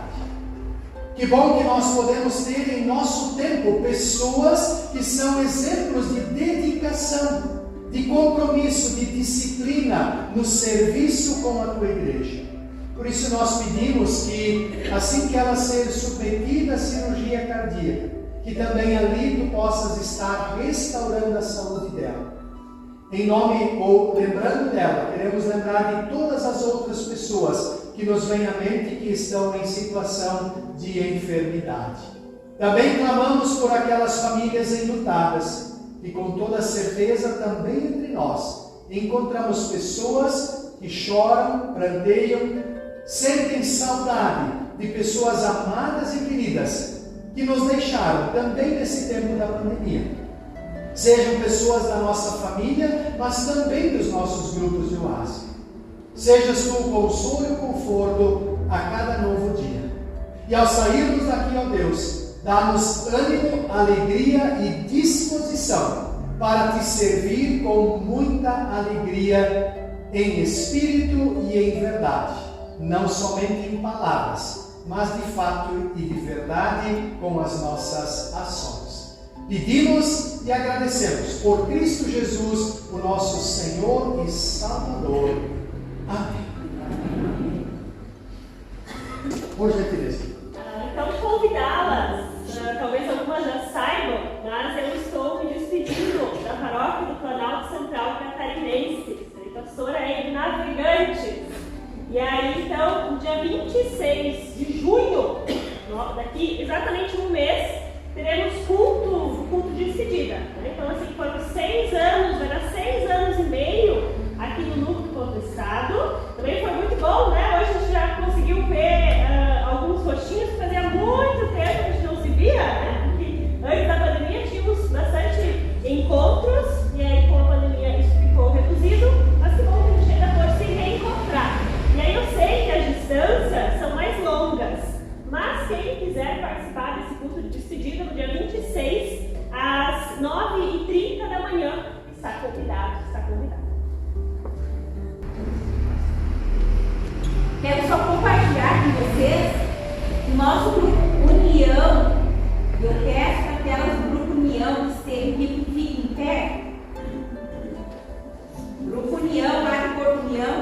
Que bom que nós podemos ter em nosso tempo pessoas que são exemplos de dedicação, de compromisso, de disciplina no serviço com a tua igreja. Por isso nós pedimos que, assim que ela ser submetida à cirurgia cardíaca, que também ali tu possas estar restaurando a saúde dela. Em nome, ou lembrando dela, queremos lembrar de todas as outras pessoas que nos vêm à mente que estão em situação de enfermidade. Também clamamos por aquelas famílias enlutadas, e com toda certeza também entre nós encontramos pessoas que choram, pranteiam, sentem saudade de pessoas amadas e queridas que nos deixaram também nesse tempo da pandemia. Sejam pessoas da nossa família, mas também dos nossos grupos de oásis. Sejas tu o consolo e o conforto a cada novo dia. E ao sairmos daqui, ó Deus, dá-nos ânimo, alegria e disposição para te servir com muita alegria em espírito e em verdade, não somente em palavras, mas de fato e de verdade com as nossas ações. Pedimos e agradecemos por Cristo Jesus, o nosso Senhor e Salvador. Amém. Por gentileza.
Então, convidá-las, talvez algumas já saibam, mas eu estou me despedindo da paróquia do Planalto Central Catarinense. Serei pastora aí de Navegantes. E aí, então, no dia 26 de junho, daqui exatamente um mês, teremos culto de despedida. Né? Então, assim, foram 6 anos, vai dar 6 anos e meio aqui no Núcleo Contestado. Também foi muito bom, né? Hoje a gente já conseguiu ver alguns rostinhos que fazia muito tempo que a gente não se via, né?
nosso grupo União, eu peço para aquelas do grupo União que fiquem em pé. Grupo União, lá de Porto União.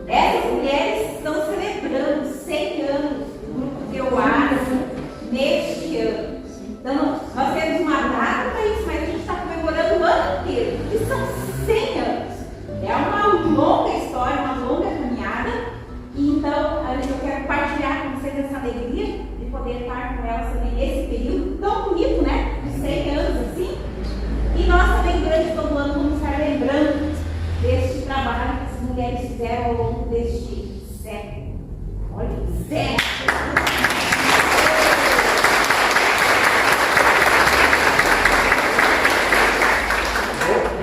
Essas mulheres estão celebrando 100 anos do grupo de Oásis neste ano. Então, nós temos uma data para isso, mas a gente está comemorando o ano inteiro, que são 100 anos. É uma longa história, uma longa caminhada. E então, eu quero compartilhar com vocês essa alegria de poder estar com elas também nesse período tão bonito, né? De 100 anos assim. E nós também, durante todo o ano, vamos estar lembrando deste trabalho que as mulheres fizeram ao longo deste século. Olha, século!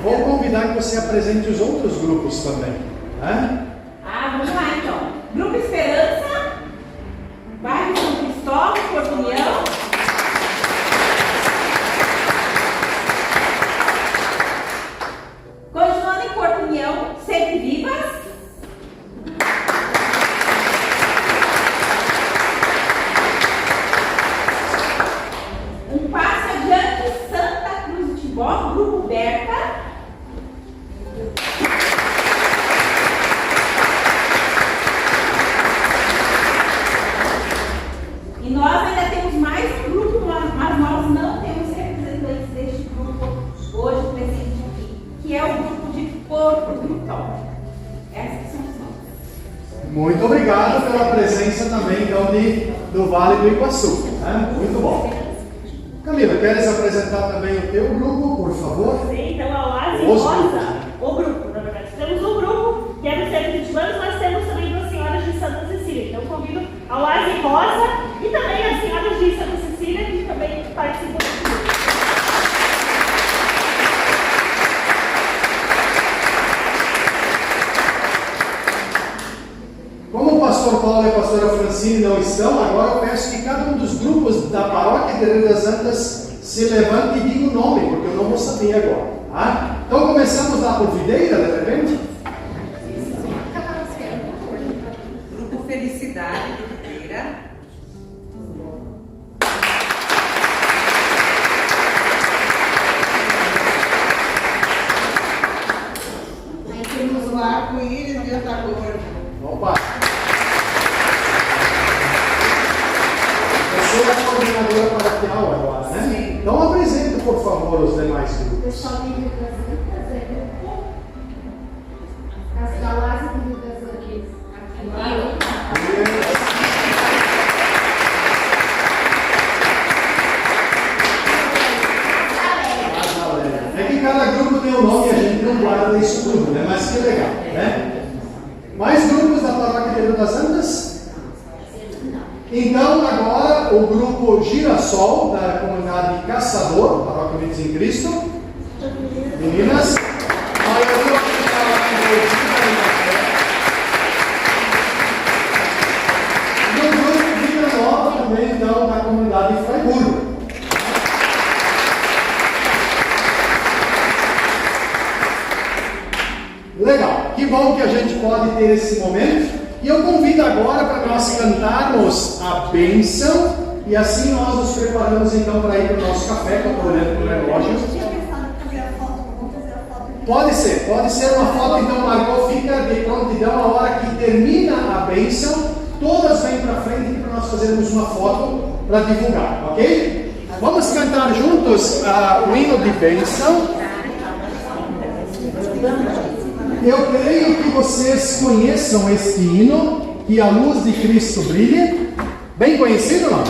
Vou convidar que você apresente os outros grupos também. Né?
Vamos lá então. Grupo Esperança, bairro São Cristóvão, Porto União. Continuando em Porto União, Sempre Vivas. Um passo adiante, Santa Cruz de Tibó, Grupo Berta. E nós ainda temos mais um grupo, mas nós não temos representantes deste grupo hoje presente aqui, que é o grupo de Porto Vitória. Essas são as nossas.
Muito obrigado pela presença também então, do Vale do Iguaçu. Né? Muito bom. Camila, queres apresentar também o teu grupo, por favor?
Sim, então a Oásis Rosa, o grupo, na verdade. Temos um grupo que é do Centro de Urbanos, nós temos também duas senhoras de Santa Cecília. Então convido a Oásis Rosa e também as senhoras de Santa Cecília, que também participam do grupo.
Como o pastor Paulo e a pastora Francine não estão, agora eu peço que cada um dos grupos da paróquia de Rio das Antas se levante e diga o nome, porque eu não vou saber agora. Tá? Então começamos lá por Videira, de repente.
Grupo Felicidade de Videira.
Aí temos o arco-íris de outra cor.
Opa! Você é a coordenadora paroquial agora, né?
Sim.
Então apresente, por favor, os demais grupos.
Pessoal de Rio das Antas, é grupo Casal Asa de Rio das Antas.
É que cada grupo tem um nome e a gente não guarda isso tudo, né? Mas que legal, né? Mais grupos da paróquia de Rio das Antas? Então, agora, o grupo Girassol, da comunidade Caçador, Paróquia Unidos em Cristo. Meninas, a maioria que está lá e o grupo Vida Nova também, então, da comunidade Fraiburgo. Legal, que bom que a gente pode ter esse momento. E eu convido agora para nós cantarmos a bênção e assim nós nos preparamos então para ir para o nosso café, que eu estou olhando para o relógio.
Eu tinha pensado em fazer a foto, vamos fazer a foto.
Pode ser uma foto, então Margot fica de prontidão a hora que termina a bênção, todas vêm para frente para nós fazermos uma foto para divulgar, ok? Vamos cantar juntos o hino de bênção. Eu creio que vocês conheçam este hino, que a luz de Cristo brilhe. Bem conhecido, não?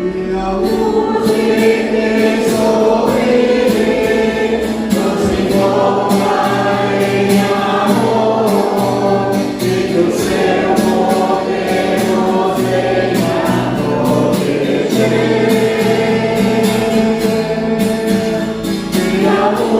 E a luz de Cristo brilhe, nos envolva em amor, e que o seu poder nos venha proteger. E a luz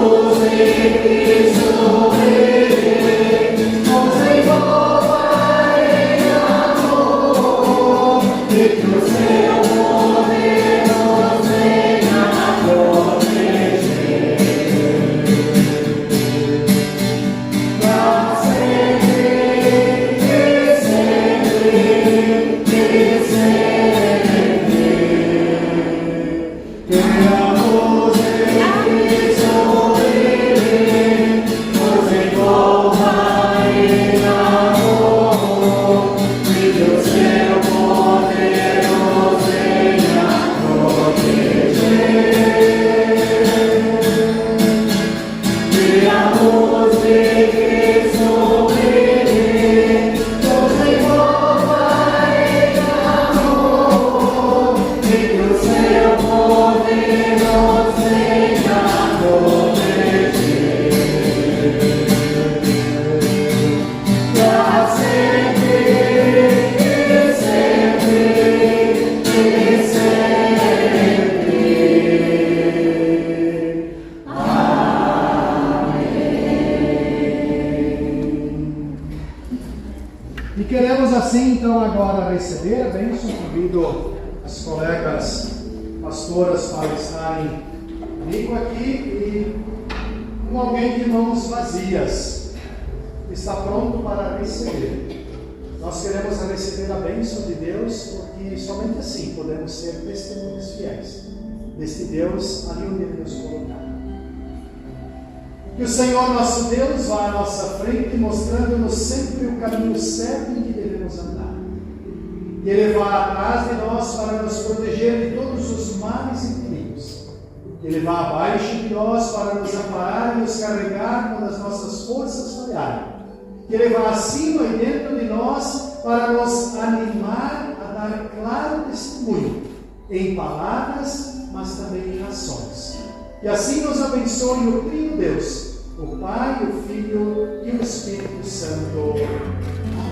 receber a bênção. Convido as colegas pastoras para estarem comigo aqui e com alguém de mãos vazias, está pronto para receber. Nós queremos receber a bênção de Deus, porque somente assim podemos ser testemunhas fiéis deste Deus ali onde Ele nos colocar. Que o Senhor nosso Deus vá à nossa frente, mostrando-nos sempre o caminho certo em que devemos andar. Que Ele vá atrás de nós para nos proteger de todos os males e perigos. Que Ele vá abaixo de nós para nos amparar e nos carregar quando as nossas forças falharem. Que Ele vá acima e dentro de nós para nos animar a dar claro testemunho, em palavras, mas também em ações. E assim nos abençoe o Trino Deus, o Pai, o Filho e o Espírito Santo. Amém.